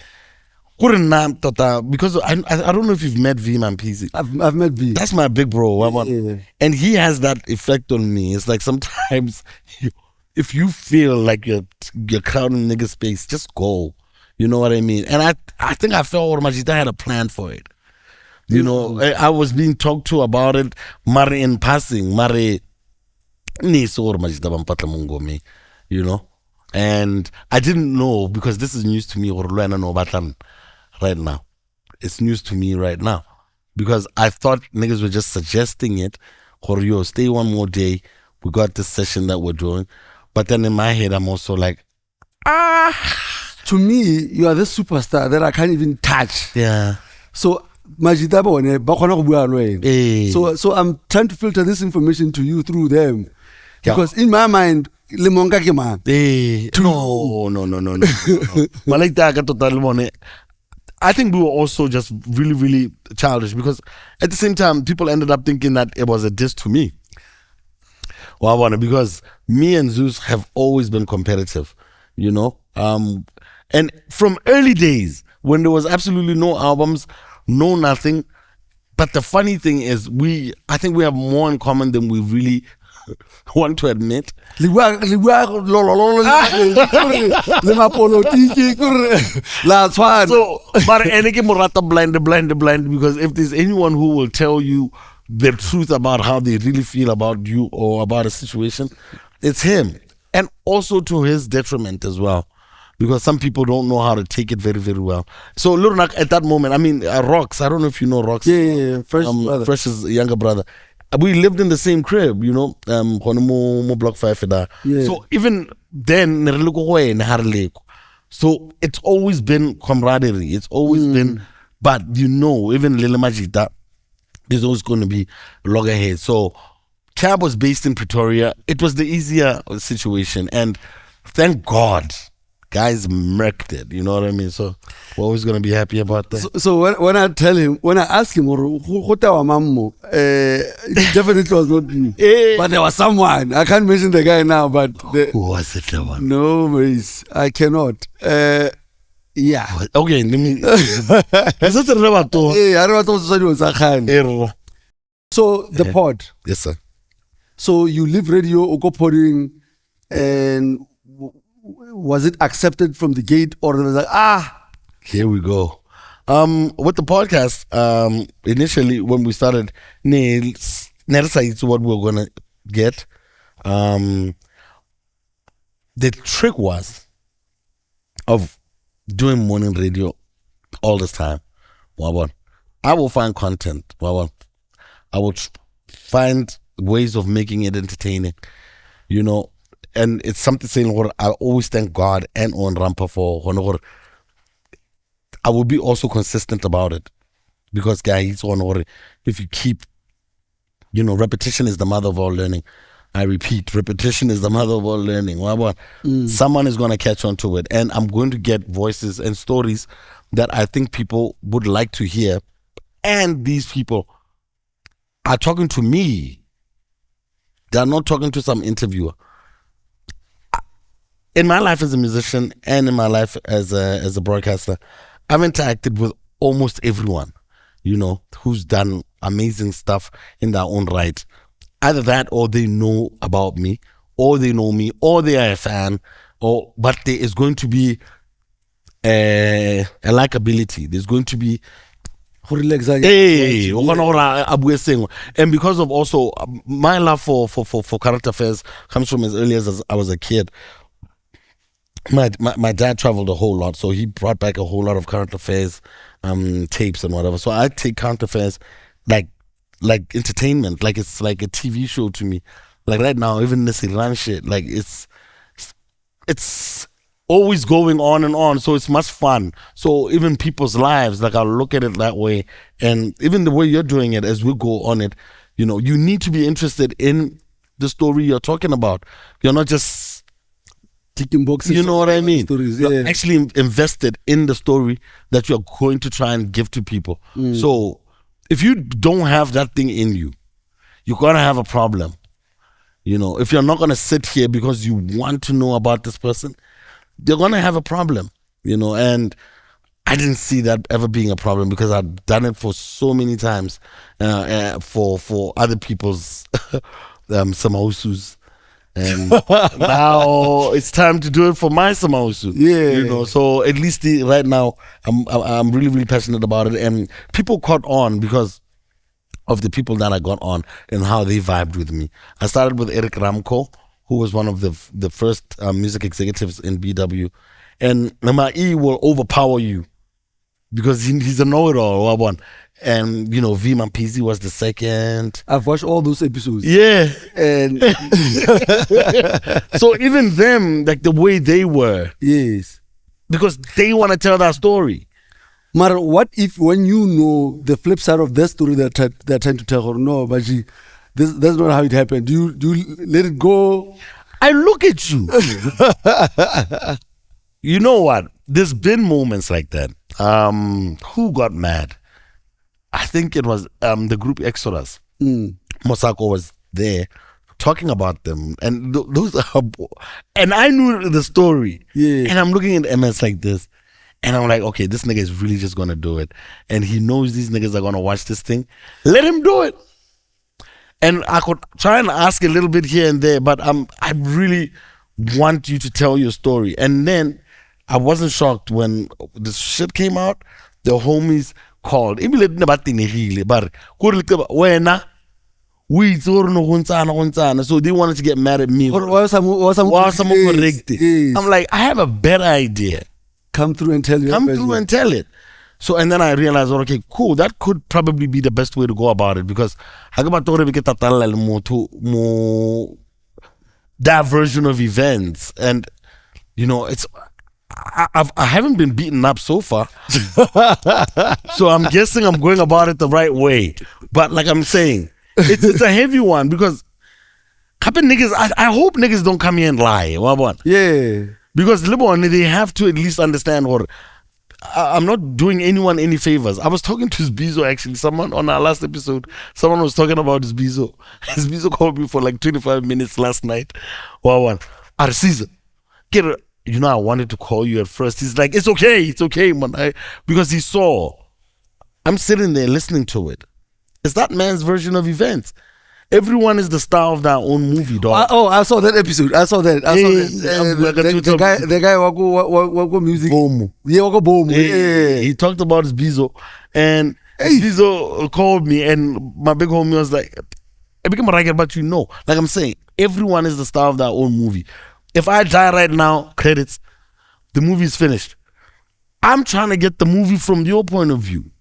because I don't know if you've met V Man PC. I've met V. That's my big bro. Yeah. And he has that effect on me. It's like sometimes if you feel like you're crowding nigga space, just go. You know what I mean? And I think I felt Majida had a plan for it. You know, I was being talked to about it. Mare in passing, Mare ni so Majida bampatla mungomi, you know. And I didn't know, because this is news to me. Right now, it's news to me right now, because I thought niggas were just suggesting it. Yo, stay one more day. We got this session that we're doing, but then in my head, I'm also like, To me, you are the superstar that I can't even touch. yeah, So, Majida bone, ba kgona go bua le wena. eh, So I'm trying to filter this information to you through them. Yeah. Because in my mind, le monka ke man. no. Malike that ka total money. I think we were also just really, really childish, because at the same time, people ended up thinking that it was a diss to me. Because me and Zeus have always been competitive, you know. And from early days, when there was absolutely no albums, no nothing. But the funny thing is, I think we have more in common than we really want to admit. Le bua le mapolotiki la tshwana. So, but eneke morata blind, because if there's anyone who will tell you the truth about how they really feel about you or about a situation, it's him. And also to his detriment as well, because some people don't know how to take it very, very well. So Lurunak at that moment, I mean, Rox, I don't know if you know Rox. Yeah. Brother. Fresh's younger brother. We lived in the same crib, you know, mo block 5 da. Yeah. So even then, so it's always been camaraderie. It's always been, but you know, even Lile Majida, there's always going to be loggerhead. So Cab was based in Pretoria. It was the easier situation, and thank God, guys murked it. You know what I mean? So we're always going to be happy about that. So when I ask him, who tell mammo, it definitely was not me. But there was someone. I can't mention the guy now, but Who was it? The one? no, Maurice, I cannot. Yeah. Okay, let me. Is that a rubber to? Hey, I don't know what. So the pod. Yes, sir. So you leave radio, or go podding, and was it accepted from the gate, or was it like Here we go. With the podcast, initially when we started, it's what we were gonna get. The trick was of doing morning radio all this time. I will find content. I will find ways of making it entertaining, you know. And it's something saying what I always thank God and on Rampa for. I will be also consistent about it, because guys, if you keep, you know, repetition is the mother of all learning. I repeat, repetition is the mother of all learning. Someone is going to catch on to it, and I'm going to get voices and stories that I think people would like to hear, and these people are talking to me. They're not talking to some interviewer. In my life as a musician and in my life as a broadcaster, I've interacted with almost everyone, you know, who's done amazing stuff in their own right. Either that, or they know about me, or they know me, or they are a fan, but there is going to be a likability. There's going to be hey, and because of also my love for current affairs comes from as early as I was a kid. My dad traveled a whole lot, so he brought back a whole lot of current affairs tapes and whatever. So I take current affairs like entertainment, like it's like a TV show to me. Like right now, even this Iran shit, like it's always going on and on, so it's much fun. So even people's lives, like I'll look at it that way, and even the way you're doing it as we go on it, you know, you need to be interested in the story you're talking about. You're not just ticking boxes. You know what I mean? Stories, yeah. You're actually invested in the story that you're going to try and give to people. So if you don't have that thing in you, you're gonna have a problem. You know, if you're not gonna sit here because you want to know about this person, they're gonna have a problem, you know. And I didn't see that ever being a problem because I've done it for so many times for other people's samausus, and now it's time to do it for my samausu. Yeah, you know. So at least right now, I'm really, really passionate about it, and people caught on because of the people that I got on and how they vibed with me. I started with Eric Ramco, who was one of the first music executives in BW. And Nama'i will overpower you because he's a know-it-all. And, you know, V Mampizi was the second. I've watched all those episodes. Yeah. And so even them, like the way they were. Yes. Because they want to tell that story. But what if when you know the flip side of that story they're trying to tell, or no, but that's not how it happened. Do you let it go? I look at you. You know what? There's been moments like that. Who got mad? I think it was the group Exodus. Mosako was there talking about them, and those are. And I knew the story. Yeah. And I'm looking at MS like this. And I'm like, okay, this nigga is really just gonna do it. And he knows these niggas are gonna watch this thing. Let him do it. And I could try and ask a little bit here and there, but I really want you to tell your story. And then I wasn't shocked when this shit came out. The homies called. But so they wanted to get mad at me. I'm like, I have a better idea. Come through and tell you. Come through and tell it. So, and then I realized, okay, cool, that could probably be the best way to go about it, because that version of events, and you know, it's I haven't been beaten up so far. So I'm guessing I'm going about it the right way. But like I'm saying, it's a heavy one, because niggas, I hope niggas don't come here and lie. Yeah. Because they have to at least understand what I'm not doing anyone any favors. I was talking to Sbizo, actually. Someone on our last episode, someone was talking about Sbizo. Sbizo called me for like 25 minutes last night. Arcisa, you know, I wanted to call you at first. He's like, it's okay, man. Because he saw, I'm sitting there listening to it. It's that man's version of events. Everyone is the star of their own movie, dog. I saw that episode. The guy wako music. Bomu. Yeah, wako Bomu. Yeah. He talked about his Bizo. And Bizo called me, and my big homie was like, I became a racket, but you know. Like I'm saying, everyone is the star of their own movie. If I die right now, credits, the movie's finished. I'm trying to get the movie from your point of view.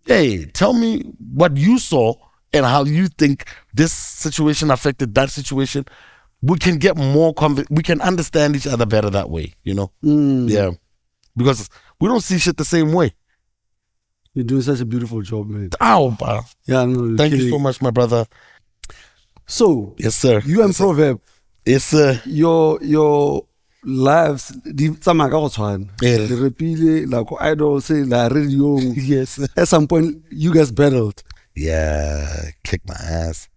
Hey, tell me what you saw and how you think this situation affected that situation. We can get more we can understand each other better that way, you know? Yeah. Because we don't see shit the same way. You're doing such a beautiful job, man. Ow, yeah, no, thank you so much, my brother. So, yes, sir. You and Proverb. Yes, sir. Your lives, the repile, like idol say, la radio. Yes. At some point, you guys battled. Yeah, kicked my ass.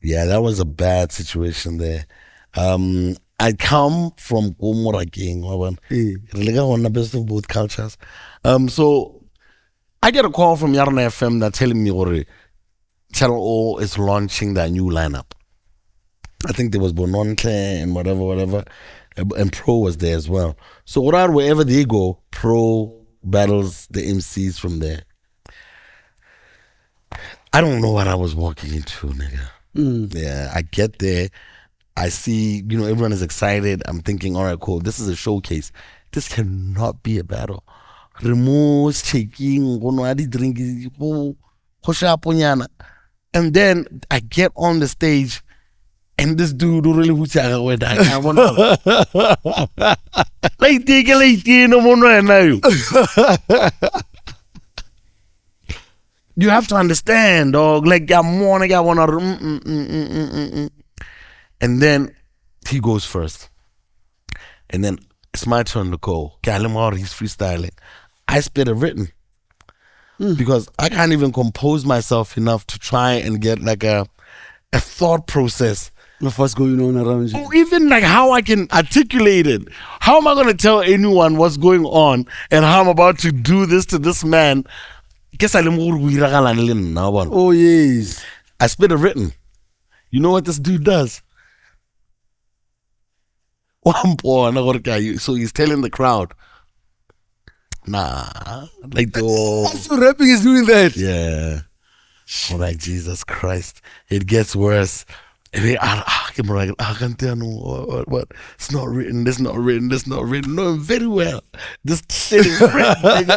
Yeah, that was a bad situation there. I come from Gomora King, the best of both cultures. So I get a call from Yarna FM that telling me Channel O is launching that new lineup. I think there was Bonontle and whatever. And Pro was there as well. So wherever they go, Pro battles the MCs from there. I don't know what I was walking into, nigga. Yeah, I get there. I see, everyone is excited. I'm thinking, all right, cool. This is a showcase. This cannot be a battle. Remorse, shaking, drinking, and then I get on the stage, and this dude really who's like you have to understand, dog. Like and then he goes first, and then it's my turn to go. He's freestyling. I spit a written because I can't even compose myself enough to try and get like a thought process of what's going on around you. Or even like how I can articulate it. How am I going to tell anyone what's going on and how I'm about to do this to this man? Oh, yes. I spit a written. You know what this dude does? So he's telling the crowd, nah, like so rapping is doing that. Yeah. I'm like, Jesus Christ, it gets worse. And they what? It's not written, this not written, this not written. No, very well. This shit is written.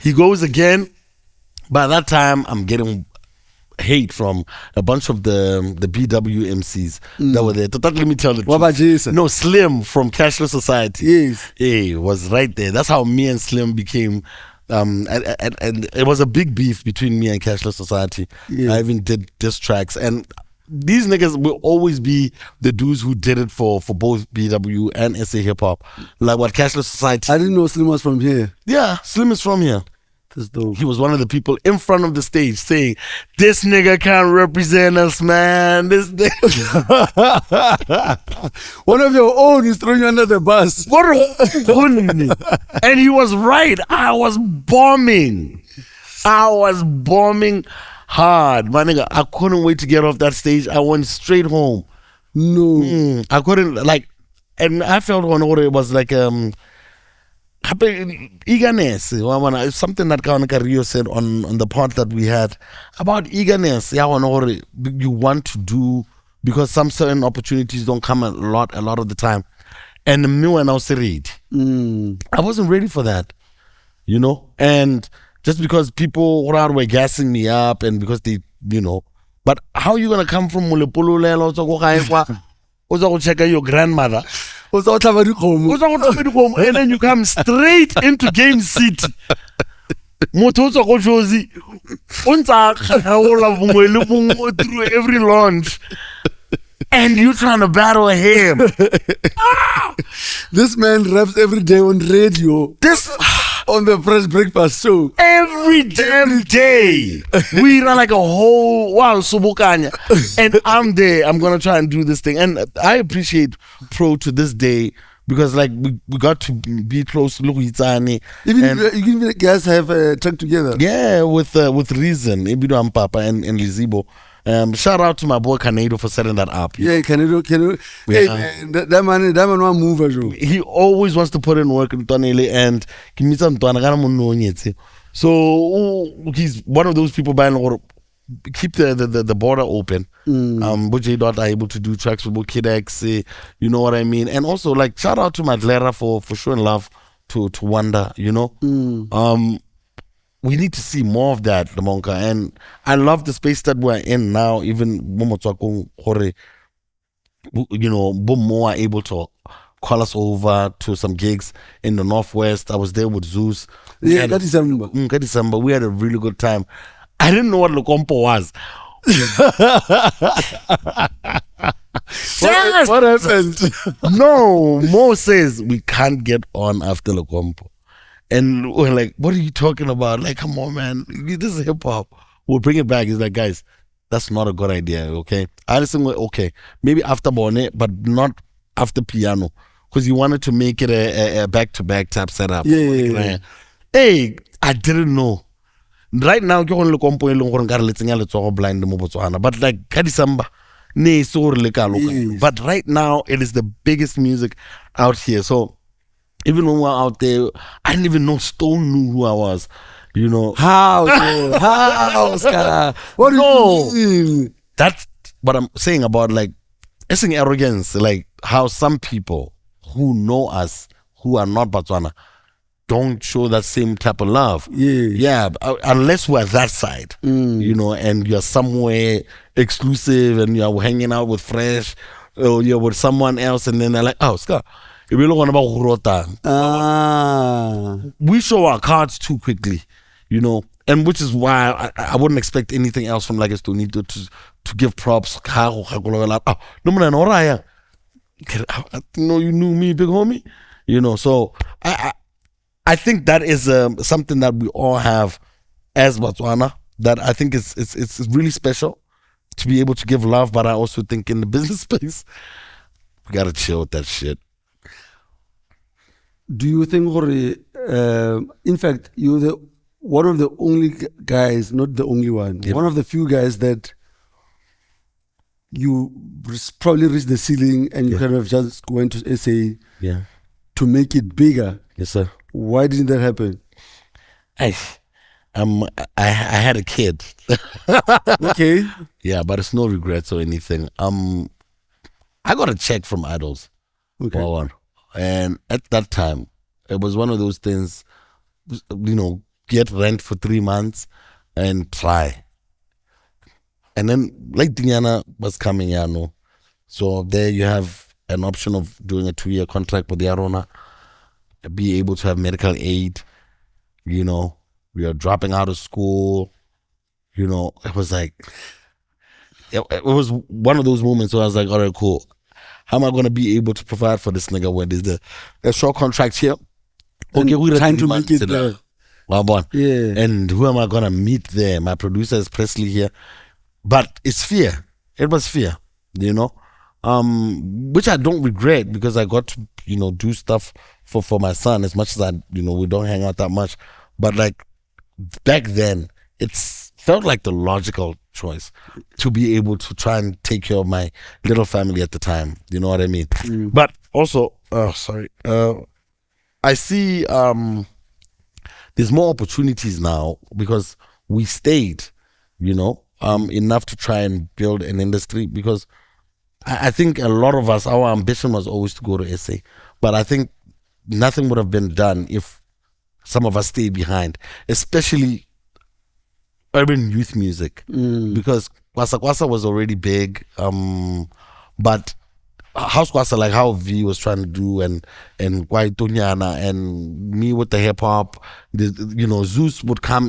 He goes again. By that time, I'm getting hate from a bunch of the BW MCs that were there. Let me tell the truth. What about Jason? No, Slim from Cashless Society. Yes. He was right there. That's how me and Slim became. And it was a big beef between me and Cashless Society. Yeah. I even did diss tracks, and these niggas will always be the dudes who did it for both BW and SA Hip Hop. Like what Cashless Society. I didn't know Slim was from here. Yeah, Slim is from here. That's dope. He was one of the people in front of the stage saying, "This nigga can't represent us, man. This nigga." One of your own is throwing you under the bus. And he was right. I was bombing hard. My nigga, I couldn't wait to get off that stage. I went straight home. No. I couldn't, like, and I felt on order. It was like, eagerness. It's something that Kawanaka Rio said on the part that we had about eagerness. You want to do, because some certain opportunities don't come a lot of the time. And me when I was ready, I wasn't ready for that, and just because people were gassing me up and because they, but how are you going to come from Mulipululelo to check your grandmother? And then you come straight into Game City. Through every launch. And you trying to battle him. This man raps every day on radio. On the Fresh Breakfast show. Every damn day. We run like a whole Subukanya. And I'm there. I'm going to try and do this thing. And I appreciate Pro to this day because like we got to be close to Lukuitsani. Even you guys have a track together. Yeah, with Reason, Ibido and Papa and Lizibo. Shout out to my boy Canedo for setting that up. Yeah, Canedo. Yeah. Hey, man, that man one mover. He always wants to put in work in Tonele and so he's one of those people keep the border open. Buj Dot are able to do tracks with Kid X, you know what I mean? And also like shout out to Madlera for showing love to Wanda, we need to see more of that, Lamonka. And I love the space that we're in now, even Momotswako Hore, Bomo are able to call us over to some gigs in the Northwest. I was there with Zeus. Yeah, that December. We had a really good time. I didn't know what Lokompo was. What happened? No, Mo says we can't get on after Lokompo. And we're like, what are you talking about? Like, come on, man. This is hip hop. We'll bring it back. He's like, guys, that's not a good idea, okay? I listen, okay, maybe after Bonnet, but not after piano. Because you wanted to make it a back-to-back type setup. Yeah. Hey, I didn't know. Right now, you're only blind in Botswana. But like, December, Yes. But right now, it is the biggest music out here. So even when we were out there, I didn't even know Stone knew who I was. You know, How? Oscar? What do No. you mean? that's what I'm saying about like it's an arrogance, like how some people who know us who are not Botswana don't show that same type of love. Yeah. Unless we're that side, you know, and you're somewhere exclusive and you're hanging out with Fresh or you're with someone else, and then they're like, oh, Ska, we look about Hurota. We show our cards too quickly, you know, and which is why I wouldn't expect anything else from like Estonito to give props. Oh, no, man, no, you knew me, big homie, you know. So I think that is something that we all have as Botswana. That I think it's really special to be able to give love, but I also think in the business space we gotta chill with that shit. Do you think, in fact, you're one of the only guys, not the only one, one of the few guys that you probably reached the ceiling and you kind of just went to SA to make it bigger? Yes, sir. Why didn't that happen? I had a kid. Okay. Yeah, but it's no regrets or anything. I got a check from Idols. Okay. Wow. And at that time, it was one of those things, you know, get rent for 3 months and try. And then, like Diana was coming, no. So there you have an option of doing a 2-year contract with the Arona, be able to have medical aid, you know, we are dropping out of school, you know. It was like, it was one of those moments where I was like, all right, cool. How am I going to be able to provide for this nigga when there's a short contract here? Okay, we're trying to make it there. Yeah. And who am I going to meet there? My producer is Presley here. But it's fear. It was fear, you know, which I don't regret because I got to, you know, do stuff for my son as much as I, you know, we don't hang out that much. But like back then, it's felt like the logical choice to be able to try and take care of my little family at the time. You know what I mean? But also, I see there's more opportunities now because we stayed, you know, enough to try and build an industry, because I think a lot of us, our ambition was always to go to SA, but I think nothing would have been done if some of us stayed behind, especially urban youth music, because Kwasa Kwasa was already big, but House Kwasa, like how V was trying to do, and Kwaitonyana, and me with the hip hop, you know, Zeus would come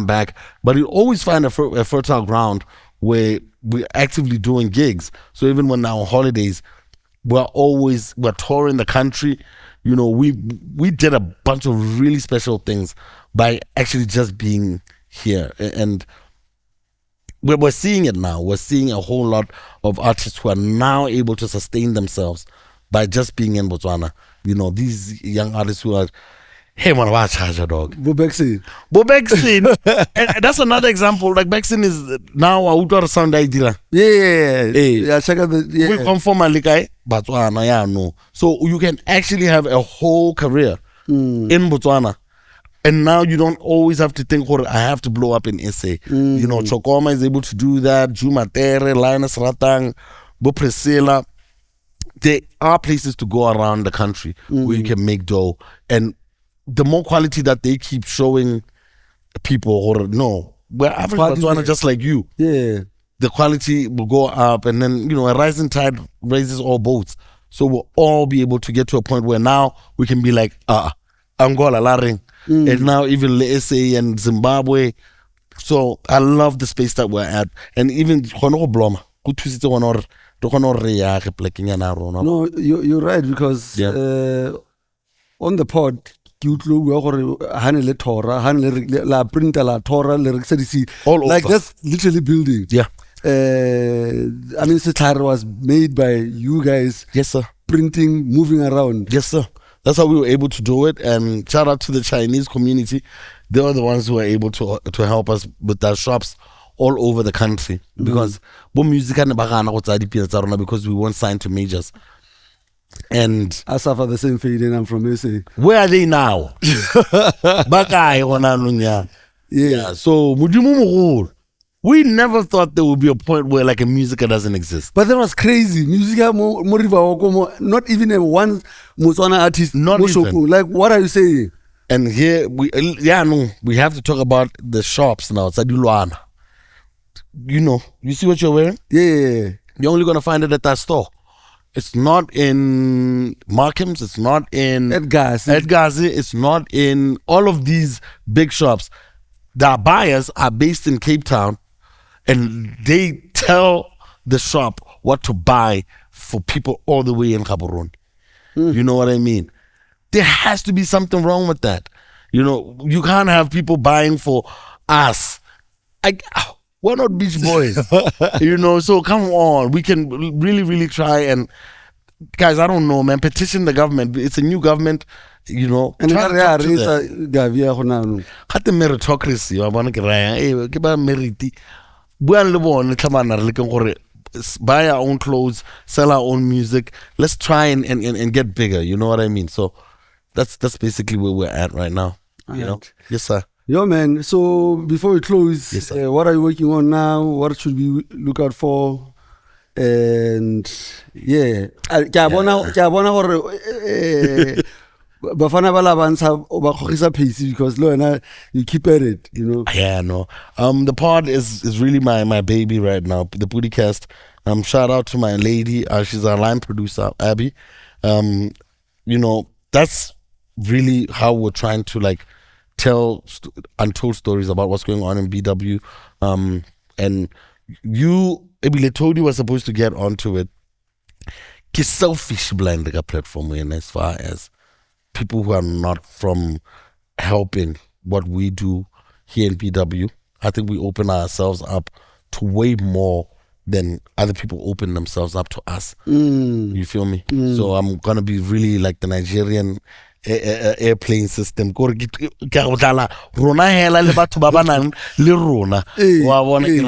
back, but you always find a fertile ground where we're actively doing gigs. So even when now on holidays, we're touring the country. You know, we did a bunch of really special things by actually just being here, and we're seeing it now. We're seeing a whole lot of artists who are now able to sustain themselves by just being in Botswana. You know, these young artists who are, hey man, watch Haja dog. Bobexin. And that's another example. Like Bexin is now a outdoor sound idea. Yeah, check out the. Yeah. We come from Botswana, yeah, no. So you can actually have a whole career in Botswana. And now you don't always have to think, I have to blow up in SA. You know, Chokoma is able to do that. Juma Tere, Linus Ratang, Bo Priscilla. There are places to go around the country where you can make dough. And the more quality that they keep showing people, we're average Botswana just like you. Yeah. The quality will go up, and then, you know, a rising tide raises all boats. So we'll all be able to get to a point where now we can be like, Angola, Laring. And now even SA and Zimbabwe. So I love the space that we're at. And even no, you're right, because on the pod, like that's literally building. Yeah. I mean, Sitar was made by you guys. Yes, sir. Printing, moving around. Yes, sir. That's how we were able to do it. And shout out to the Chinese community. They were the ones who were able to help us with their shops all over the country because bo music and because we weren't signed to majors. And I suffer the same fate and I'm from SA. where are they now? Yeah. So we never thought there would be a point where like a music doesn't exist. But that was crazy. Music, not even a one Botswana artist. Not even. Like, what are you saying? And here we have to talk about the shops now. Sadulwana. You see what you're wearing? Yeah. You're only gonna find it at that store. It's not in Markham's. It's not in Edgazi. It's not in all of these big shops. The buyers are based in Cape Town, and they tell the shop what to buy for people all the way in Gaborone. You know what I mean? There has to be something wrong with that. You can't have people buying for us. We're not Beach Boys. So come on. We can really, really try and, guys, I don't know, man, petition the government. It's a new government, And try to meritocracy. I want to get meriti. Buy our own clothes, sell our own music. Let's try and get bigger. You know what I mean? So that's basically where we're at right now. Yes, sir. Yo, man. So before we close, yes, what are you working on now? What should we look out for? And Bafana bala bansa ba khogisa pace because you keep at it, Yeah, no. The pod is really my baby right now. The Podicast. Shout out to my lady. She's our line producer, Abby. That's really how we're trying to like tell untold stories about what's going on in BW. And you, Ebile told you were supposed to get onto it. It's selfish blind platform and as far as people who are not from helping what we do here in BW. I think we open ourselves up to way more than other people open themselves up to us. You feel me? So I'm gonna be really like the Nigerian airplane system. Rona hela le batho ba banang le rona wa bona ke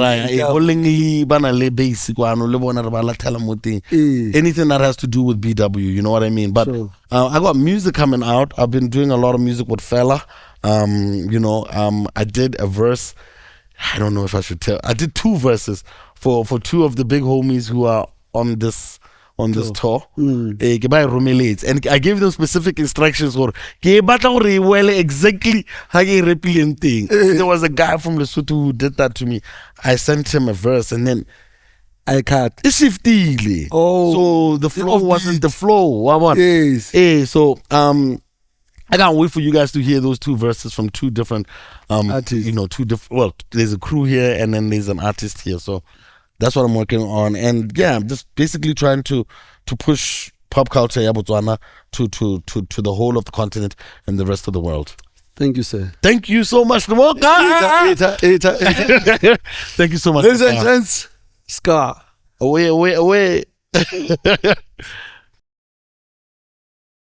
bana le basic wano le bona re ba lathela mo teng. Anything that has to do with BW, you know what I mean? But I got music coming out. I've been doing a lot of music with Fella. I did a verse. I don't know if I should tell. I did 2 verses for 2 of the big homies who are on this tour. And I gave them specific instructions for exactly how they repeating thing. There was a guy from Lesotho who did that to me. I sent him a verse and then I cut. It's shiftily. So the flow wasn't the flow. Yes. So I can't wait for you guys to hear those 2 verses from 2 different artists. 2 different. Well, there's a crew here and then there's an artist here. So that's what I'm working on. And yeah, I'm just basically trying to push pop culture in Botswana to the whole of the continent and the rest of the world. Thank you, sir. Thank you so much. Thank you so much. Ladies and gents, Scar. Away.